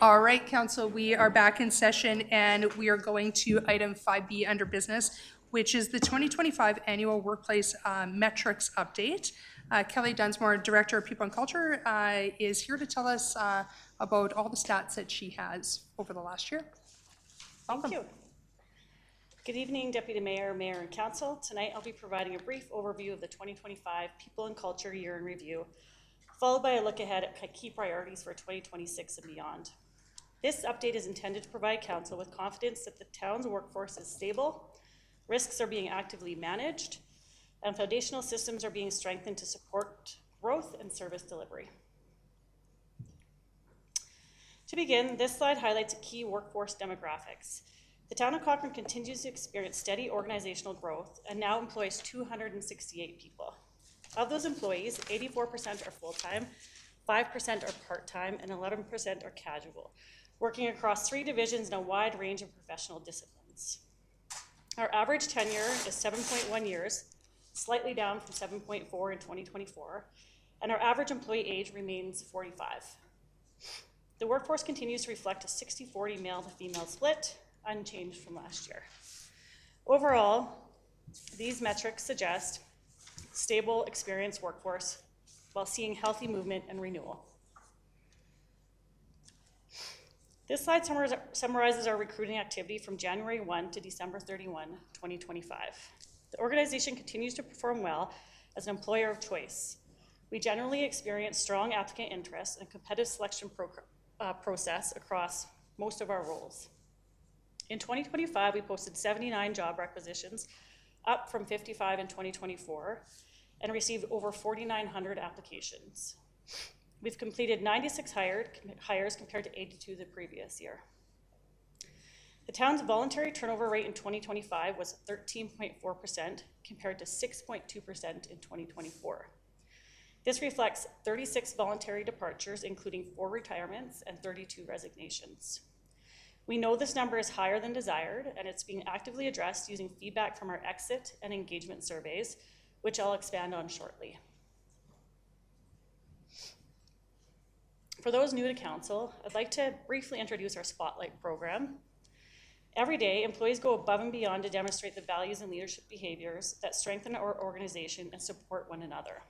All right, council, we are back in session and we are going to item 5B under business, which is the 2025 annual workplace metrics update. Kelly Dunsmore, Director of People and Culture, is here to tell us about all the stats that she has over the last year. Thank you. Good evening, Deputy Mayor, Mayor, and Council. Tonight I'll be providing a brief overview of the 2025 People and Culture Year in Review, followed by a look ahead at key priorities for 2026 and beyond. This update is intended to provide Council with confidence that the town's workforce is stable, risks are being actively managed, and foundational systems are being strengthened to support growth and service delivery. To begin, this slide highlights key workforce demographics. The town of Cochrane continues to experience steady organizational growth and now employs 268 people. Of those employees, 84% are full-time, 5% are part-time, and 11% are casual, working across 3 divisions in a wide range of professional disciplines. Our average tenure is 7.1 years, slightly down from 7.4 in 2024, and our average employee age remains 45. The workforce continues to reflect a 60-40 male to female split, unchanged from last year. Overall, these metrics suggest stable, experienced workforce while seeing healthy movement and renewal. This slide summarizes our recruiting activity from January 1 to December 31, 2025. The organization continues to perform well as an employer of choice. We generally experience strong applicant interest and competitive selection process across most of our roles. In 2025, we posted 79 job requisitions, up from 55 in 2024, and received over 4,900 applications. We've completed 96 hires compared to 82 the previous year. The town's voluntary turnover rate in 2025 was 13.4% compared to 6.2% in 2024. This reflects 36 voluntary departures, including 4 retirements and 32 resignations. We know this number is higher than desired, and it's being actively addressed using feedback from our exit and engagement surveys, which I'll expand on shortly. For those new to council, I'd like to briefly introduce our Spotlight program. Every day, employees go above and beyond to demonstrate the values and leadership behaviors that strengthen our organization and support one another.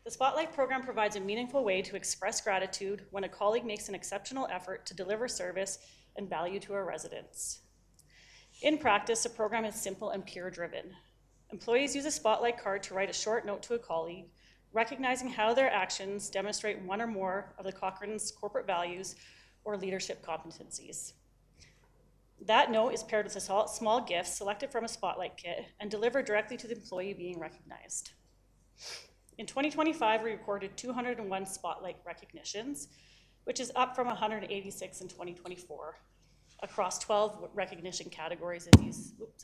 The Spotlight program provides a meaningful way to express gratitude when a colleague makes an exceptional effort to deliver service and value to our residents. In practice, the program is simple and peer-driven. Employees use a Spotlight card to write a short note to a colleague, recognizing how their actions demonstrate one or more of the Cochrane's corporate values or leadership competencies. That note is paired with a small gift selected from a Spotlight kit and delivered directly to the employee being recognized. In 2025, we recorded 201 Spotlight recognitions, which is up from 186 in 2024, across 12 recognition categories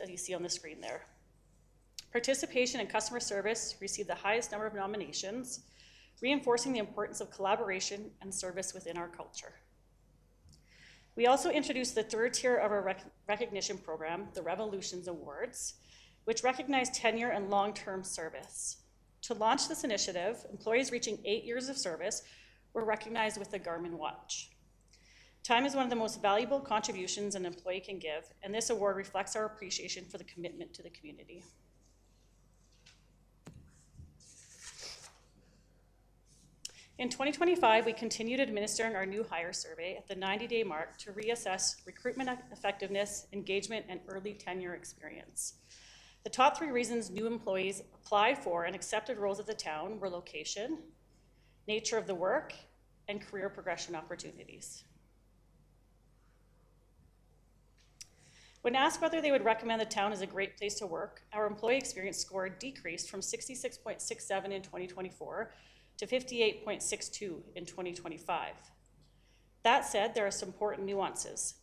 as you see on the screen there. Participation and customer service received the highest number of nominations, reinforcing the importance of collaboration and service within our culture. We also introduced the 3rd tier of our recognition program, the Revolutions Awards, which recognize tenure and long-term service. To launch this initiative, employees reaching 8 years of service were recognized with the Garmin watch. Time is one of the most valuable contributions an employee can give, and this award reflects our appreciation for the commitment to the community. In 2025, we continued administering our new hire survey at the 90-day mark to reassess recruitment effectiveness, engagement, and early tenure experience. The top 3 reasons new employees apply for and accepted roles at the town were location, nature of the work, and career progression opportunities. When asked whether they would recommend the town as a great place to work, our employee experience score decreased from 66.67 in 2024 to 58.62 in 2025. That said, there are some important nuances.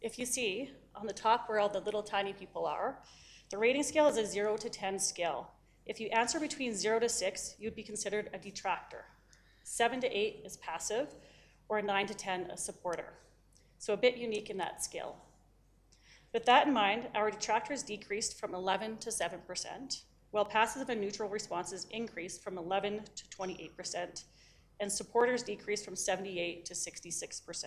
If you see on the top where all the little tiny people are, the rating scale is a 0 to 10 scale. If you answer between 0 to 6, you'd be considered a detractor. 7 to 8 is passive, or 9 to 10 a supporter. So a bit unique in that scale. With that in mind, our detractors decreased from 11 to 7%, while passive and neutral responses increased from 11 to 28%, and supporters decreased from 78 to 66%.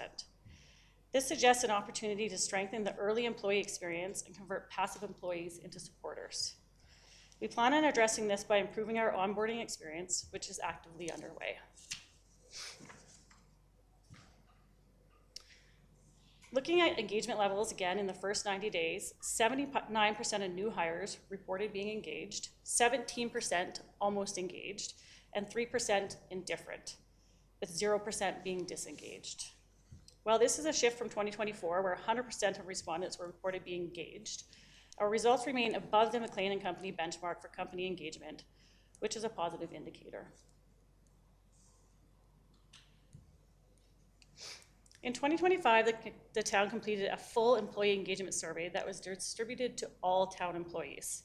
This suggests an opportunity to strengthen the early employee experience and convert passive employees into supporters. We plan on addressing this by improving our onboarding experience, which is actively underway. Looking at engagement levels again in the first 90 days, 79% of new hires reported being engaged, 17% almost engaged, and 3% indifferent, with 0% being disengaged. While this is a shift from 2024, where 100% of respondents were reported being engaged, our results remain above the McLean & Company benchmark for company engagement, which is a positive indicator. In 2025, the town completed a full employee engagement survey that was distributed to all town employees.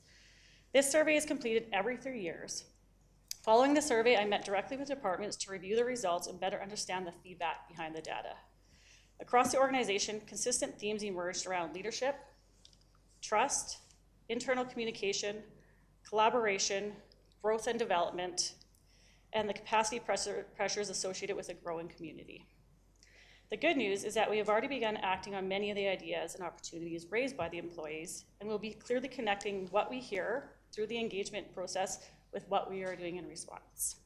This survey is completed every 3 years. Following the survey, I met directly with departments to review the results and better understand the feedback behind the data. Across the organization, consistent themes emerged around leadership, trust, internal communication, collaboration, growth and development, and the capacity pressures associated with a growing community. The good news is that we have already begun acting on many of the ideas and opportunities raised by the employees, and we'll be clearly connecting what we hear through the engagement process with what we are doing in response.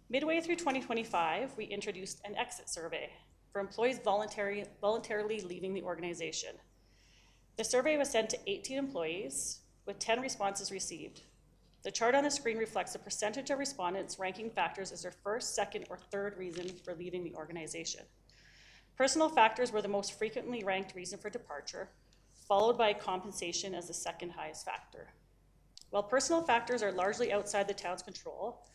Midway through 2025, we introduced an exit survey for employees voluntarily leaving the organization. The survey was sent to 18 employees, with 10 responses received. The chart on the screen reflects the percentage of respondents ranking factors as their first, second, or third reason for leaving the organization. Personal factors were the most frequently ranked reason for departure, followed by compensation as the second highest factor. While personal factors are largely outside the town's control,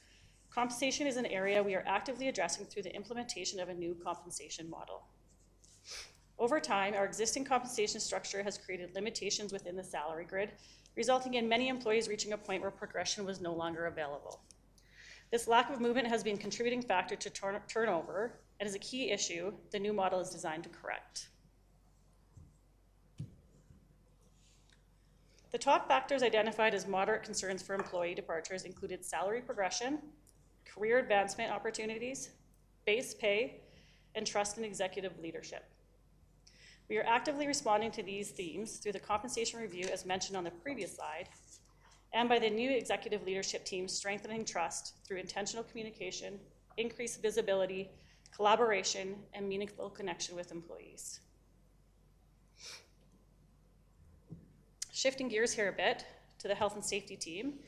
compensation is an area we are actively addressing through the implementation of a new compensation model. Over time, our existing compensation structure has created limitations within the salary grid, resulting in many employees reaching a point where progression was no longer available. This lack of movement has been a contributing factor to turnover and is a key issue the new model is designed to correct. The top factors identified as moderate concerns for employee departures included salary progression, career advancement opportunities, base pay, and trust in executive leadership. We are actively responding to these themes through the compensation review as mentioned on the previous slide, and by the new executive leadership team strengthening trust through intentional communication, increased visibility, collaboration, and meaningful connection with employees. Shifting gears here a bit to the health and safety team.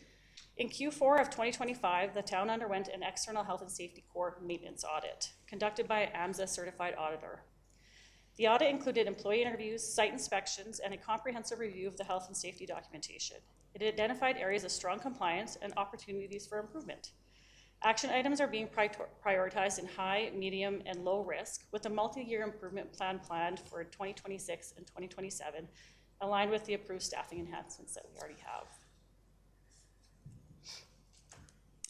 In Q4 of 2025, the town underwent an external health and safety core maintenance audit conducted by an AMSA certified auditor. The audit included employee interviews, site inspections, and a comprehensive review of the health and safety documentation. It identified areas of strong compliance and opportunities for improvement. Action items are being prioritized in high, medium, and low risk, with a multi-year improvement plan planned for 2026 and 2027, aligned with the approved staffing enhancements that we already have.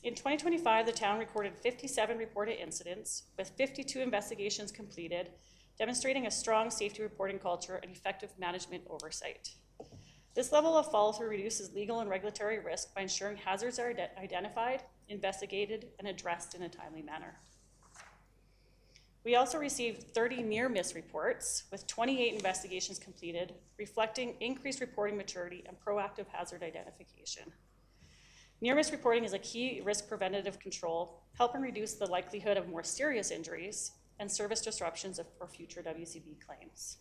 In 2025, the town recorded 57 reported incidents, with 52 investigations completed, demonstrating a strong safety reporting culture and effective management oversight. This level of follow-through reduces legal and regulatory risk by ensuring hazards are identified, investigated, and addressed in a timely manner. We also received 30 near-miss reports, with 28 investigations completed, reflecting increased reporting maturity and proactive hazard identification. Near-miss reporting is a key risk preventative control, helping reduce the likelihood of more serious injuries and service disruptions for future WCB claims.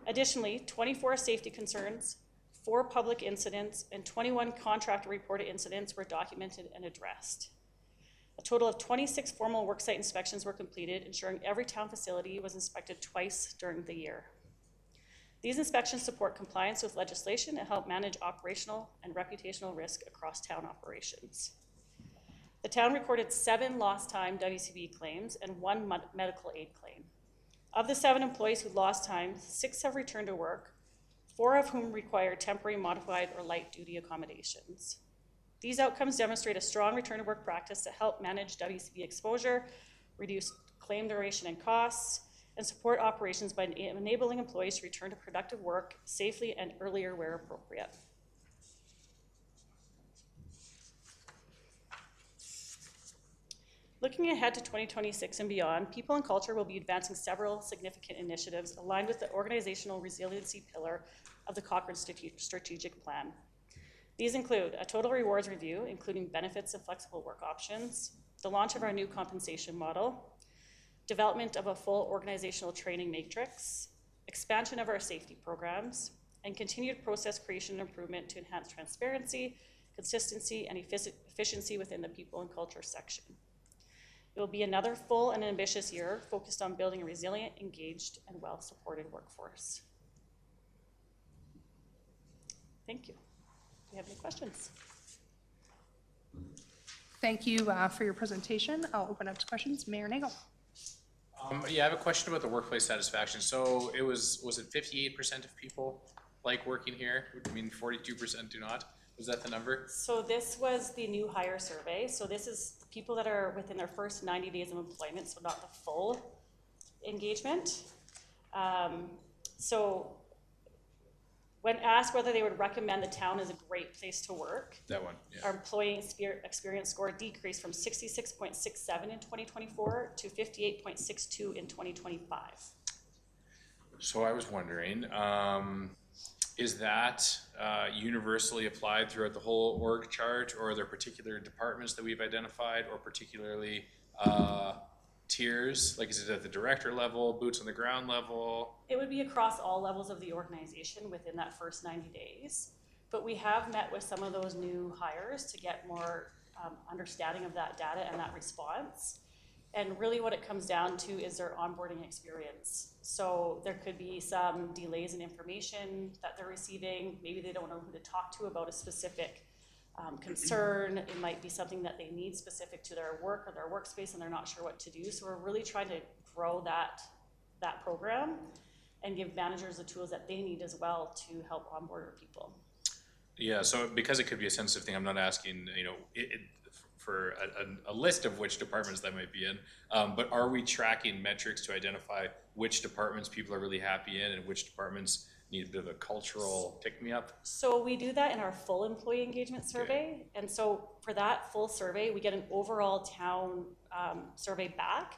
Additionally, 24 safety concerns, 4 public incidents, and 21 contractor reported incidents were documented and addressed. A total of 26 formal worksite inspections were completed, ensuring every town facility was inspected twice during the year. These inspections support compliance with legislation and help manage operational and reputational risk across town operations. The town recorded 7 lost time WCB claims and 1 medical aid claim. Of the 7 employees who lost time, 6 have returned to work, 4 of whom require temporary, modified, or light duty accommodations. These outcomes demonstrate a strong return to work practice to help manage WCB exposure, reduce claim duration and costs, and support operations by enabling employees to return to productive work safely and earlier where appropriate. Looking ahead to 2026 and beyond, People and Culture will be advancing several significant initiatives aligned with the organizational resiliency pillar of the Cochrane Strategic Plan. These include a total rewards review, including benefits and flexible work options, the launch of our new compensation model, development of a full organizational training matrix, expansion of our safety programs, and continued process creation and improvement to enhance transparency, consistency, and efficiency within the People and Culture section. It will be another full and ambitious year focused on building a resilient, engaged, and well-supported workforce. Thank you. Do you have any questions? Thank you for your presentation. I'll open up to questions. Mayor Nagel. Yeah, I have a question about the workplace satisfaction. So it was it 58% of people like working here? I mean, 42% do not. Was that the number? So this was the new hire survey. So this is people that are within their first 90 days of employment, so not the full engagement. So when asked whether they would recommend the town as a great place to work, That one, yeah. our employee experience score decreased from 66.67 in 2024 to 58.62 in 2025. So I was wondering, is that universally applied throughout the whole org chart, or are there particular departments that we've identified, or particularly tiers? Like, is it at the director level, boots on the ground level? It would be across all levels of the organization within that first 90 days. But we have met with some of those new hires to get more understanding of that data and that response. And really what it comes down to is their onboarding experience. So there could be some delays in information that they're receiving. Maybe they don't know who to talk to about a specific concern. It might be something that they need specific to their work or their workspace and they're not sure what to do. So we're really trying to grow that program and give managers the tools that they need as well to help onboard our people. Yeah, so because it could be a sensitive thing, I'm not asking, for a list of which departments that might be in, but are we tracking metrics to identify which departments people are really happy in and which departments need a bit of a cultural pick-me-up? So we do that in our full employee engagement survey. And so for that full survey, we get an overall town survey back,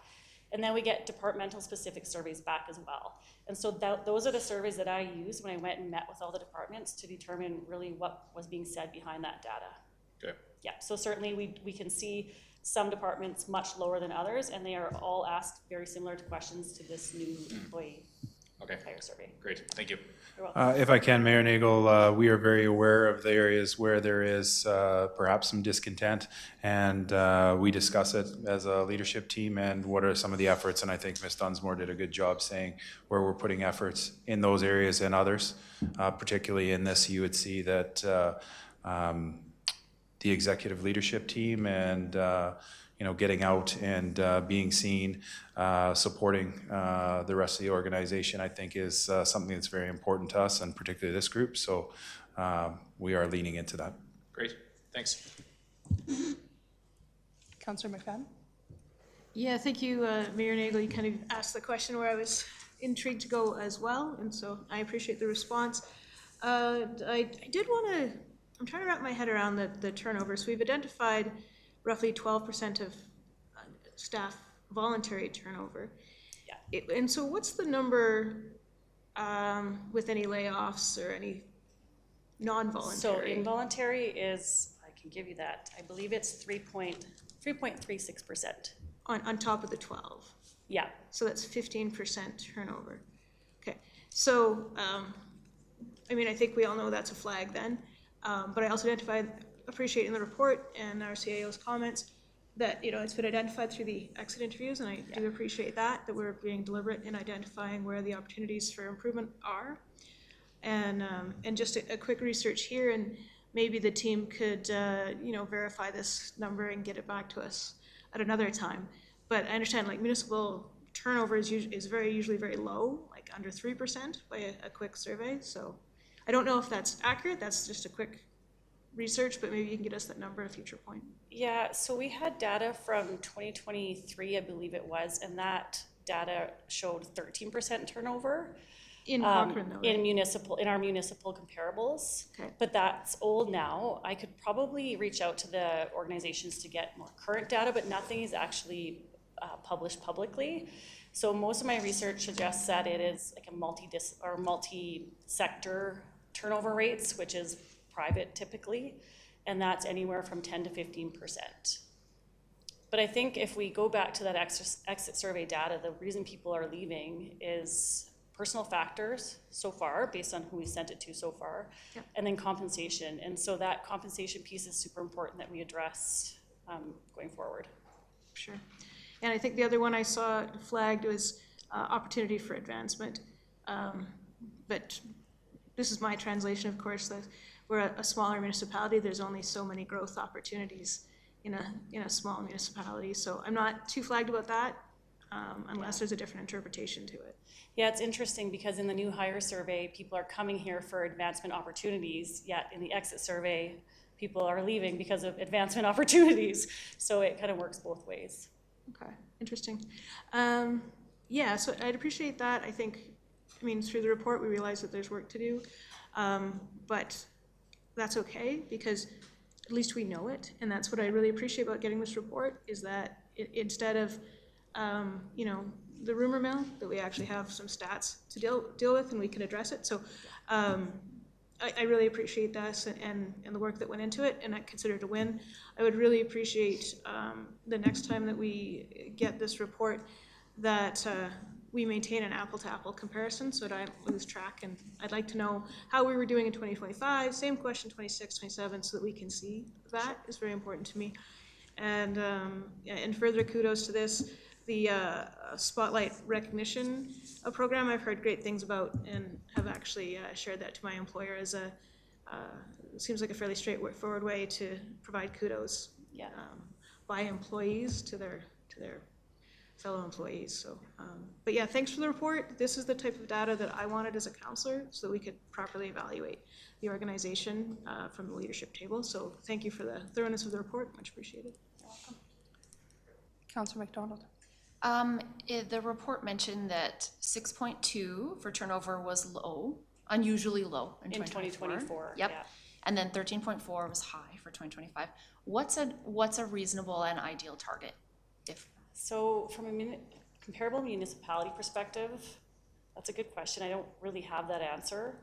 and then we get departmental specific surveys back as well. And so those are the surveys that I used when I went and met with all the departments to determine really what was being said behind that data. Okay. Yeah, so certainly we can see some departments much lower than others, and they are all asked very similar to questions to this new employee hire survey. Great, thank you. You're welcome. If I can, Mayor Nagel, we are very aware of the areas where there is perhaps some discontent, and we discuss it as a leadership team and what are some of the efforts, and I think Ms. Dunsmore did a good job saying where we're putting efforts in those areas and others. Particularly in this, you would see that the executive leadership team and getting out and being seen, supporting the rest of the organization, I think is something that's very important to us and particularly this group. So we are leaning into that. Great, thanks. Councillor McFadden. Yeah, thank you, Mayor Nagel. You kind of asked the question where I was intrigued to go as well, and so I appreciate the response. I did want to, I'm trying to wrap my head around the turnover. So we've identified roughly 12% of staff voluntary turnover. Yeah. And so what's the number with any layoffs or any non-voluntary? So involuntary is, I can give you that, I believe it's 3.36%. On top of the 12? Yeah. So that's 15% turnover. Okay, so, I mean, I think we all know that's a flag then, but I also appreciate in the report and our CAO's comments that, it's been identified through the exit interviews, and I do appreciate that we're being deliberate in identifying where the opportunities for improvement are. And just a quick research here, and maybe the team could, verify this number and get it back to us at another time. But I understand like municipal turnover is usually very low, like under 3% by a quick survey. So I don't know if that's accurate. That's just a quick research, but maybe you can get us that number at a future point. Yeah, so we had data from 2023, I believe it was, and that data showed 13% turnover. In Cochrane though, right? in our municipal comparables. Okay. But that's old now. I could probably reach out to the organizations to get more current data, but nothing is actually published publicly. So most of my research suggests that it is like a multi-sector turnover rates, which is private typically, and that's anywhere from 10 to 15%. But I think if we go back to that exit survey data, the reason people are leaving is personal factors so far, based on who we sent it to so far, Yep. and then compensation. And so that compensation piece is super important that we address going forward. Sure. And I think the other one I saw flagged was opportunity for advancement. But this is my translation, of course, that we're a smaller municipality. There's only so many growth opportunities in a small municipality. So I'm not too flagged about that unless there's a different interpretation to it. Yeah, it's interesting because in the new hire survey, people are coming here for advancement opportunities, yet in the exit survey, people are leaving because of advancement opportunities. So it kind of works both ways. Okay, interesting. Yeah, so I'd appreciate that. I mean, through the report, we realize that there's work to do, but that's okay because at least we know it. And that's what I really appreciate about getting this report is that instead of, you know, the rumor mill, that we actually have some stats to deal with and we can address it. So I really appreciate this and the work that went into it, and I consider it a win. I would really appreciate the next time that we get this report that we maintain an apple-to-apple comparison so that I don't lose track. And I'd like to know how we were doing in 2025, same question 26, 27, so that we can see that is very important to me. And further kudos to this. The Spotlight Recognition program I've heard great things about and have actually shared that to my employer as seems like a fairly straightforward way to provide kudos by employees to their fellow employees. So, but yeah, thanks for the report. This is the type of data that I wanted as a counselor so that we could properly evaluate the organization from the leadership table. So thank you for the thoroughness of the report. Much appreciated. You're welcome. Councillor McDonald. The report mentioned that 6.2 for turnover was low, unusually low in 2024. Yep. Yeah. And then 13.4 was high for 2025. What's a reasonable and ideal target? So from a comparable municipality perspective, that's a good question. I don't really have that answer.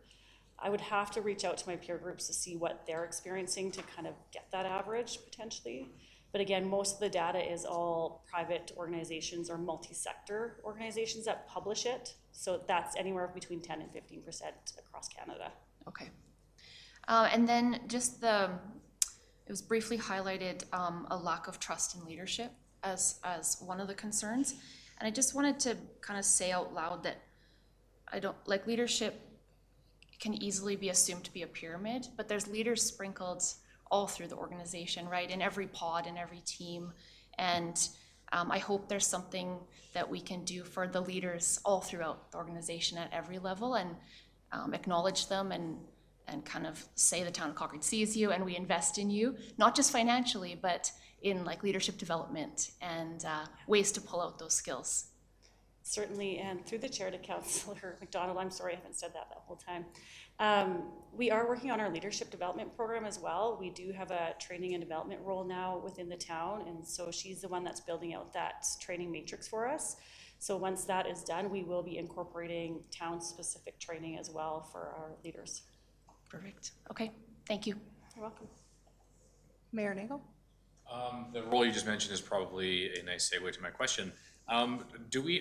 I would have to reach out to my peer groups to see what they're experiencing to kind of get that average potentially. But again, most of the data is all private organizations or multi-sector organizations that publish it. So that's anywhere between 10 and 15% across Canada. Okay. And then just it was briefly highlighted a lack of trust in leadership as one of the concerns. And I just wanted to kind of say out loud that leadership can easily be assumed to be a pyramid, but there's leaders sprinkled all through the organization, right? In every pod, in every team. And I hope there's something that we can do for the leaders all throughout the organization at every level and acknowledge them and kind of say the town of Cochrane sees you and we invest in you, not just financially, but in like leadership development and ways to pull out those skills. Certainly, and through the chair to Councillor McDonald, I'm sorry I haven't said that whole time. We are working on our leadership development program as well. We do have a training and development role now within the town, and so she's the one that's building out that training matrix for us. So once that is done, we will be incorporating town-specific training as well for our leaders. Perfect. Okay, thank you. You're welcome. Mayor Nagel. The role you just mentioned is probably a nice segue to my question. Do we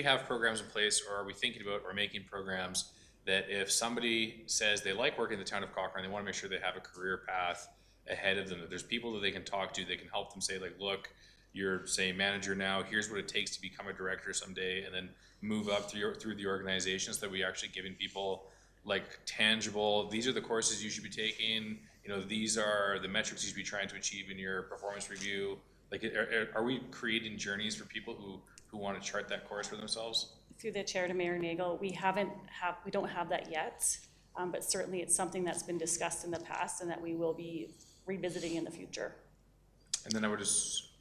have programs in place, or are we thinking about or making programs that if somebody says they like working in the town of Cochrane, they want to make sure they have a career path ahead of them, that there's people that they can talk to, they can help them say like, look, you're say manager now, here's what it takes to become a director someday, and then move up through the organizations, that we actually giving people like tangible, these are the courses you should be taking, you know, these are the metrics you should be trying to achieve in your performance review. Like, are we creating journeys for people who want to chart that course for themselves? Through the chair to Mayor Nagel, we don't have that yet, but certainly it's something that's been discussed in the past and that we will be revisiting in the future. And then I would just,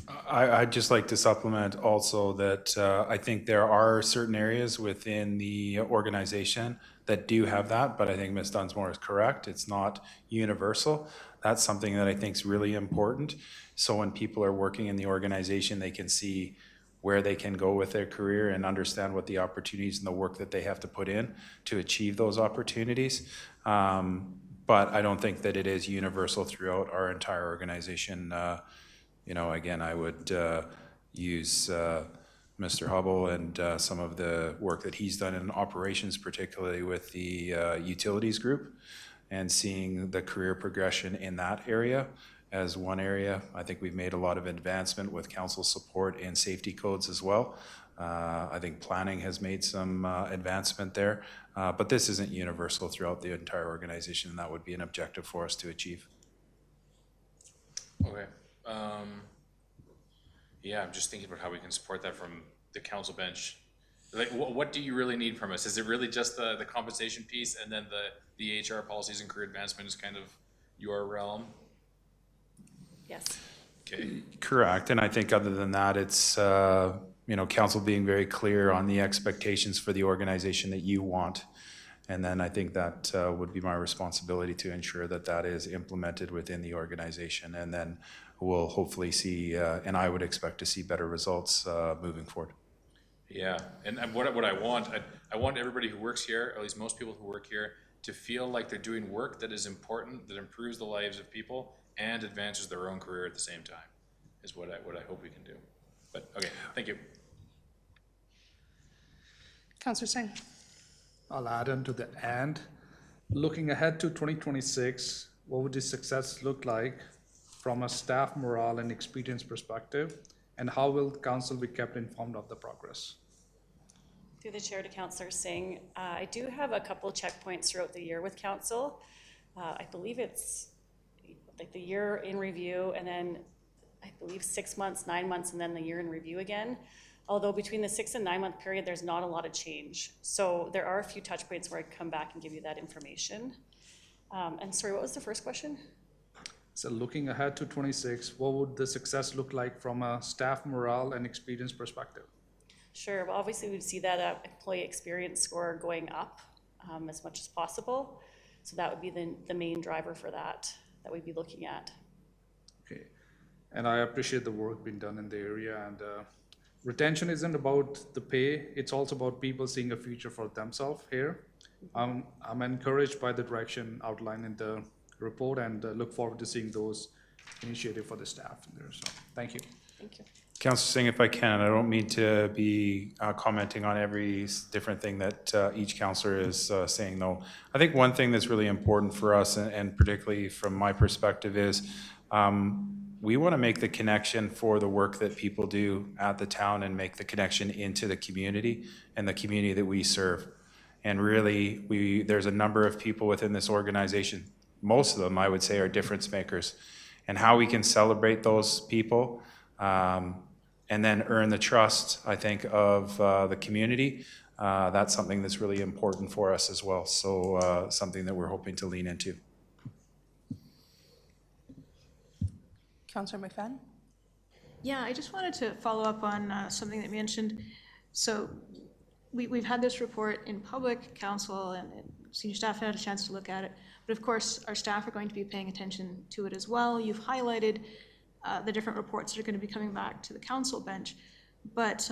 I'd just like to supplement also that I think there are certain areas within the organization that do have that, but I think Ms. Dunsmore is correct. It's not universal. That's something that I think is really important. So when people are working in the organization, they can see where they can go with their career and understand what the opportunities and the work that they have to put in to achieve those opportunities. But I don't think that it is universal throughout our entire organization. You know, again, I would use Mr. Hubble and some of the work that he's done in operations, particularly with the utilities group, and seeing the career progression in that area as one area. I think we've made a lot of advancement with council support in safety codes as well. I think planning has made some advancement there, but this isn't universal throughout the entire organization, and that would be an objective for us to achieve. Okay. Yeah, I'm just thinking about how we can support that from the council bench. Like, what do you really need from us? Is it really just the compensation piece, and then the HR policies and career advancement is kind of your realm? Yes. Okay. Correct, and I think other than that, it's you know, council being very clear on the expectations for the organization that you want. And then I think that would be my responsibility to ensure that that is implemented within the organization. And then we'll hopefully see, and I would expect to see better results moving forward. Yeah, and what I want everybody who works here, or at least most people who work here, to feel like they're doing work that is important, that improves the lives of people, and advances their own career at the same time, is what I hope we can do. But, okay, thank you. Councillor Singh. I'll add on to the end. Looking ahead to 2026, what would the success look like from a staff morale and experience perspective? And how will council be kept informed of the progress? Through the chair to Councillor Singh, I do have a couple of checkpoints throughout the year with council. I believe it's like the year in review, and then I believe 6 months, 9 months, and then the year in review again. Although between the 6 and 9 month period, there's not a lot of change. So there are a few touch points where I come back and give you that information. And sorry, what was the first question? So looking ahead to 26, what would the success look like from a staff morale and experience perspective? Sure, well, obviously we'd see that employee experience score going up as much as possible. So that would be the main driver for that we'd be looking at. Okay, and I appreciate the work being done in the area, and retention isn't about the pay, it's also about people seeing a future for themselves here. I'm encouraged by the direction outlined in the report, and look forward to seeing those initiatives for the staff in there. So thank you. Thank you. Councillor Singh, if I can, I don't mean to be commenting on every different thing that each councillor is saying, though. I think one thing that's really important for us, and particularly from my perspective, is we want to make the connection for the work that people do at the town and make the connection into the community and the community that we serve. And really, there's a number of people within this organization, most of them I would say are difference makers, and how we can celebrate those people and then earn the trust, I think, of the community. That's something that's really important for us as well. So something that we're hoping to lean into. Councillor McFadden. Yeah, I just wanted to follow up on something that you mentioned. So we've had this report in public, council and senior staff had a chance to look at it. But of course, our staff are going to be paying attention to it as well. You've highlighted the different reports that are going to be coming back to the council bench. But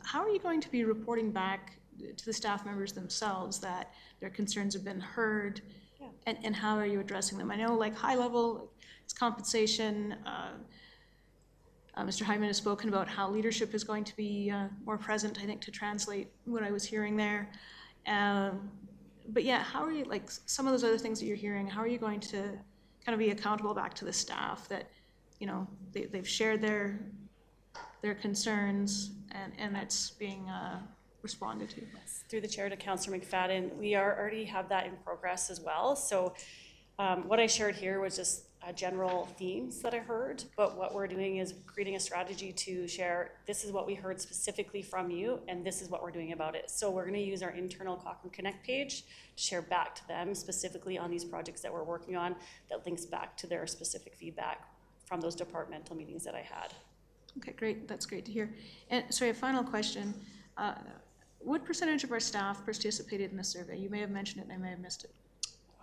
how are you going to be reporting back to the staff members themselves that their concerns have been heard? Yeah. And how are you addressing them? I know, like, high level, it's compensation. Mr. Hyman has spoken about how leadership is going to be more present, I think, to translate what I was hearing there. But yeah, how are you, like, some of those other things that you're hearing, how are you going to kind of be accountable back to the staff that, you know, they've shared their concerns and that's being responded to? Yes. Through the chair to Councillor McFadden, we already have that in progress as well. So what I shared here was just general themes that I heard, but what we're doing is creating a strategy to share, this is what we heard specifically from you, and this is what we're doing about it. So we're going to use our internal Cochrane Connect page to share back to them specifically on these projects that we're working on that links back to their specific feedback from those departmental meetings that I had. Okay, great, that's great to hear. And sorry, a final question. What percentage of our staff participated in the survey? You may have mentioned it and I may have missed it.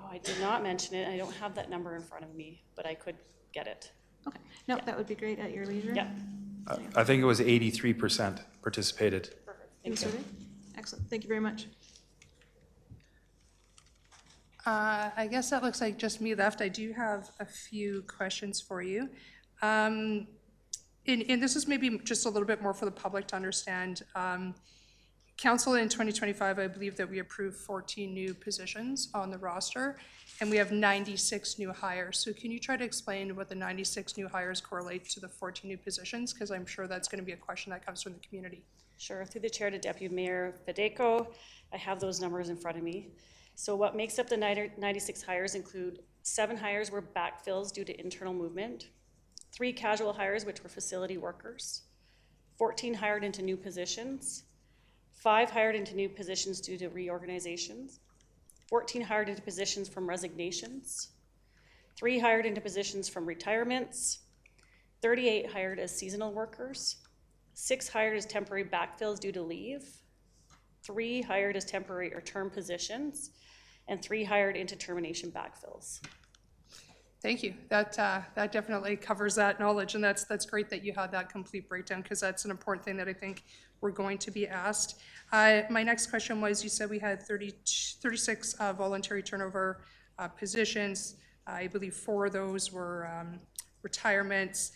Oh, I did not mention it. I don't have that number in front of me, but I could get it. Okay, no, that would be great at your leisure. Yep. I think it was 83% participated. In the Thank you. survey? Excellent, thank you very much. I guess that looks like just me left. I do have a few questions for you. And this is maybe just a little bit more for the public to understand. Council in 2025, I believe that we approved 14 new positions on the roster, and we have 96 new hires. So can you try to explain what the 96 new hires correlate to the 14 new positions? Because I'm sure that's going to be a question that comes from the community. Sure, through the chair to Deputy Mayor Fedeko, I have those numbers in front of me. So what makes up the 96 hires include 7 hires were backfills due to internal movement, 3 casual hires, which were facility workers, 14 hired into new positions, 5 hired into new positions due to reorganizations, 14 hired into positions from resignations, 3 hired into positions from retirements, 38 hired as seasonal workers, 6 hired as temporary backfills due to leave, 3 hired as temporary or term positions, and 3 hired into termination backfills. Thank you. That definitely covers that knowledge, and that's great that you had that complete breakdown, because that's an important thing that I think we're going to be asked. My next question was, you said we had 36 voluntary turnover positions. I believe 4 of those were retirements.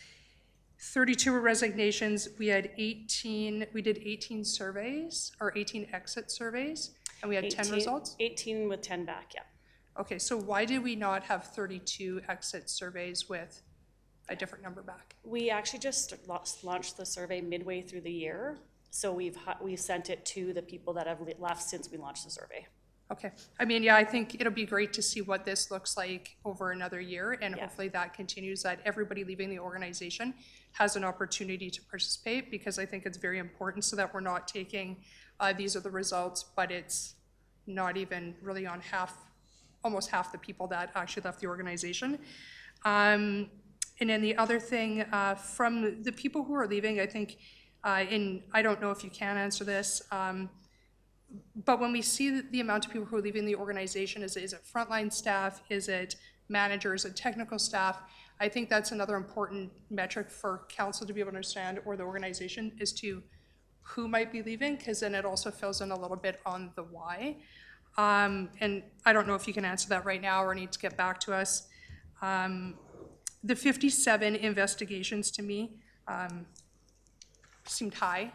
32 were resignations. We did 18 surveys, or 18 exit surveys, and we had 10 results? 18 with 10 back, yeah. Okay, so why did we not have 32 exit surveys with a different number back? We actually just launched the survey midway through the year, so we've sent it to the people that have left since we launched the survey. Okay, I mean, yeah, I think it'll be great to see what this looks like over another year, and hopefully that continues, that everybody leaving the organization has an opportunity to participate, because I think it's very important, so that we're not taking, these are the results, but it's not even really on almost half the people that actually left the organization. And then the other thing, from the people who are leaving, I think, I don't know if you can answer this, but when we see the amount of people who are leaving the organization, is it frontline staff, is it managers and technical staff? I think that's another important metric for council to be able to understand, or the organization, as to who might be leaving, because then it also fills in a little bit on the why. And I don't know if you can answer that right now or need to get back to us. The 57 investigations to me seemed high,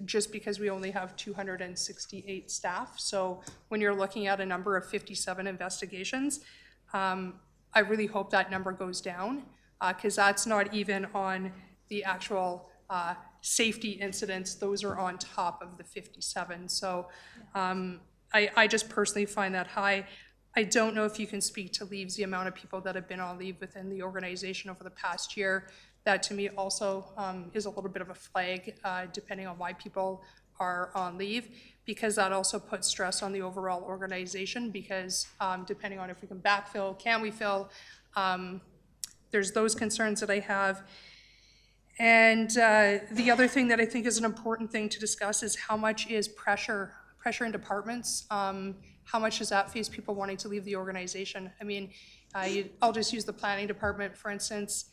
just because we only have 268 staff. So when you're looking at a number of 57 investigations, I really hope that number goes down, because that's not even on the actual safety incidents. Those are on top of the 57. So I just personally find that high. I don't know if you can speak to leaves, the amount of people that have been on leave within the organization over the past year. That to me also is a little bit of a flag, depending on why people are on leave, because that also puts stress on the overall organization, because depending on if we can backfill, can we fill, there's those concerns that I have. And the other thing that I think is an important thing to discuss is how much is pressure in departments. How much does that face people wanting to leave the organization? I mean, I'll just use the planning department, for instance.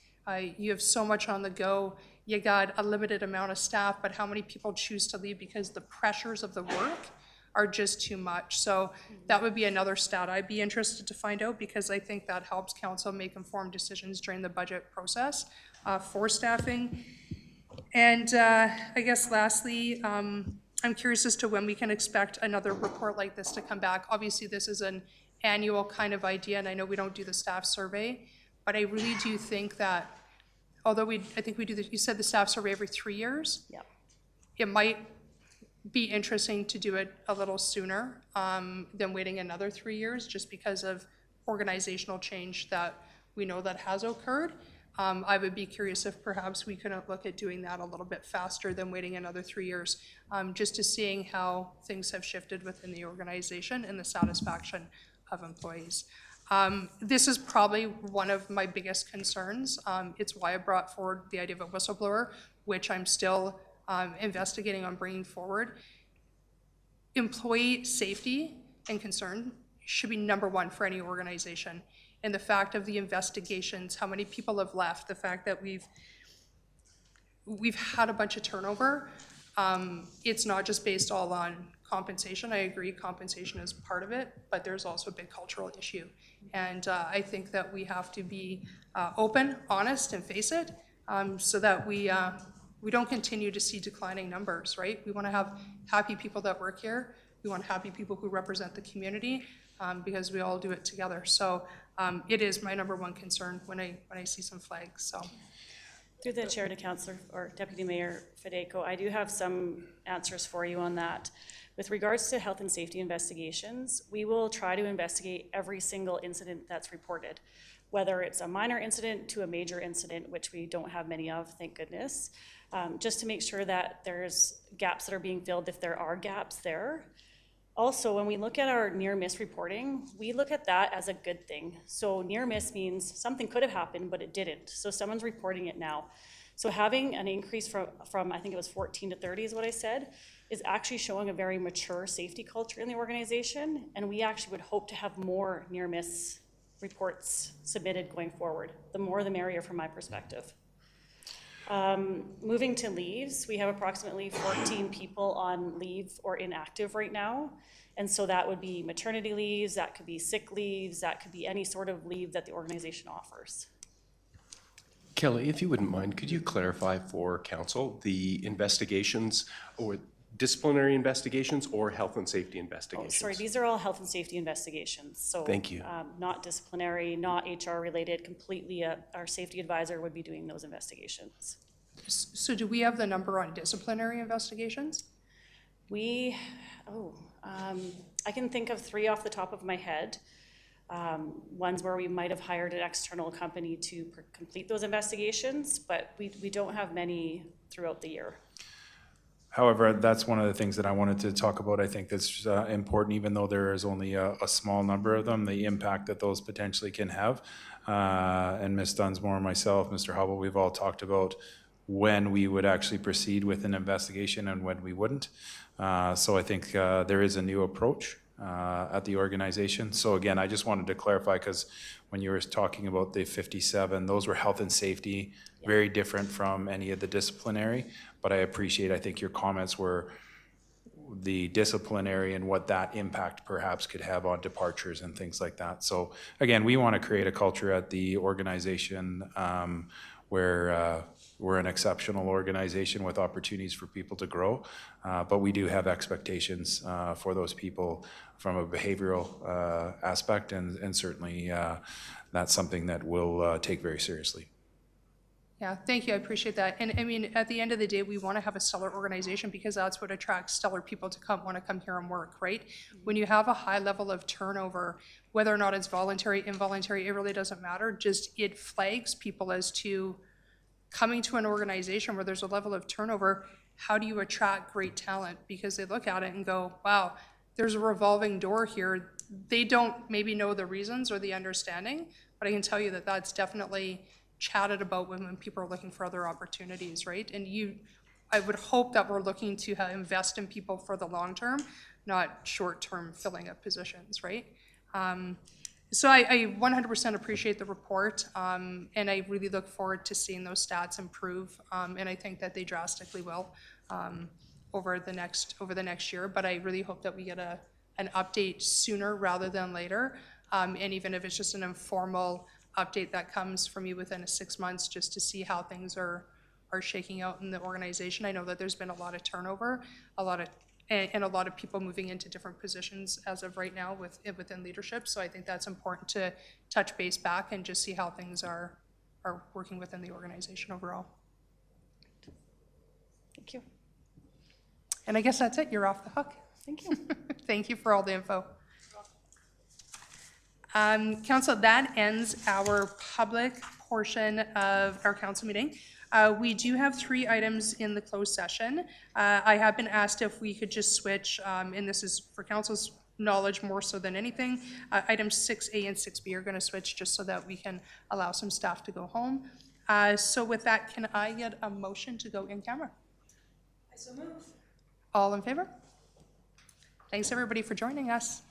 You have so much on the go. You got a limited amount of staff, but how many people choose to leave because the pressures of the work are just too much? So that would be another stat I'd be interested to find out, because I think that helps council make informed decisions during the budget process for staffing. And I guess lastly, I'm curious as to when we can expect another report like this to come back. Obviously, this is an annual kind of idea, and I know we don't do the staff survey, but I really do think that, although I think we do you said the staff survey every 3 years? Yeah. It might be interesting to do it a little sooner than waiting another 3 years, just because of organizational change that we know that has occurred. I would be curious if perhaps we couldn't look at doing that a little bit faster than waiting another 3 years, just to seeing how things have shifted within the organization and the satisfaction of employees. This is probably one of my biggest concerns. It's why I brought forward the idea of a whistleblower, which I'm still investigating on bringing forward. Employee safety and concern should be number one for any organization. And the fact of the investigations, how many people have left, the fact that we've had a bunch of turnover. It's not just based all on compensation. I agree compensation is part of it, but there's also a big cultural issue. And I think that we have to be open, honest, and face it, so that we don't continue to see declining numbers, right? We want to have happy people that work here. We want happy people who represent the community, because we all do it together. So it is my number one concern when I see some flags, so. Through the chair to Councillor or Deputy Mayor Fedayko, I do have some answers for you on that. With regards to health and safety investigations, we will try to investigate every single incident that's reported, whether it's a minor incident to a major incident, which we don't have many of, thank goodness, just to make sure that there's gaps that are being filled if there are gaps there. Also, when we look at our near miss reporting, we look at that as a good thing. So near miss means something could have happened, but it didn't. So someone's reporting it now. So having an increase from I think it was 14 to 30 is what I said, is actually showing a very mature safety culture in the organization. And we actually would hope to have more near miss reports submitted going forward. The more the merrier from my perspective. Moving to leaves, we have approximately 14 people on leave or inactive right now. And so that would be maternity leaves, that could be sick leaves, that could be any sort of leave that the organization offers. Kelly, if you wouldn't mind, could you clarify for council the investigations or disciplinary investigations or health and safety investigations? Oh, sorry, these are all health and safety investigations. So thank you. Not disciplinary, not HR related, completely our safety advisor would be doing those investigations. So do we have the number on disciplinary investigations? I can think of 3 off the top of my head. Ones where we might have hired an external company to complete those investigations, but we don't have many throughout the year. However, that's one of the things that I wanted to talk about. I think that's important, even though there is only a small number of them, the impact that those potentially can have. And Ms. Dunsmore, myself, Mr. Hubble, we've all talked about when we would actually proceed with an investigation and when we wouldn't. So I think there is a new approach at the organization. So again, I just wanted to clarify, because when you were talking about the 57, those were health and safety, very different from any of the disciplinary. But I think your comments were the disciplinary and what that impact perhaps could have on departures and things like that. So again, we want to create a culture at the organization where we're an exceptional organization with opportunities for people to grow, but we do have expectations for those people from a behavioral aspect, and certainly that's something that we'll take very seriously. Yeah, thank you, I appreciate that. And I mean, at the end of the day, we want to have a stellar organization because that's what attracts stellar people to want to come here and work, right? When you have a high level of turnover, whether or not it's voluntary, involuntary, it really doesn't matter. Just it flags people as to coming to an organization where there's a level of turnover. How do you attract great talent? Because they look at it and go, wow, there's a revolving door here. They don't maybe know the reasons or the understanding, but I can tell you that that's definitely chatted about when people are looking for other opportunities, right? And I would hope that we're looking to invest in people for the long term, not short term filling up positions, right? So I 100% appreciate the report, and I really look forward to seeing those stats improve, and I think that they drastically will over the next year. But I really hope that we get an update sooner rather than later, and even if it's just an informal update that comes from you within 6 months, just to see how things are shaking out in the organization. I know that there's been a lot of turnover, and a lot of people moving into different positions as of right now within leadership. So I think that's important to touch base back and just see how things are working within the organization overall. Thank you. And I guess that's it. You're off the hook. Thank you. Thank you for all the info. Council, that ends our public portion of our council meeting. We do have 3 items in the closed session. I have been asked if we could just switch, and this is for council's knowledge more so than anything. Items 6A and 6B are going to switch just so that we can allow some staff to go home. So with that, can I get a motion to go in camera? I so move. All in favor? Thanks, everybody, for joining us.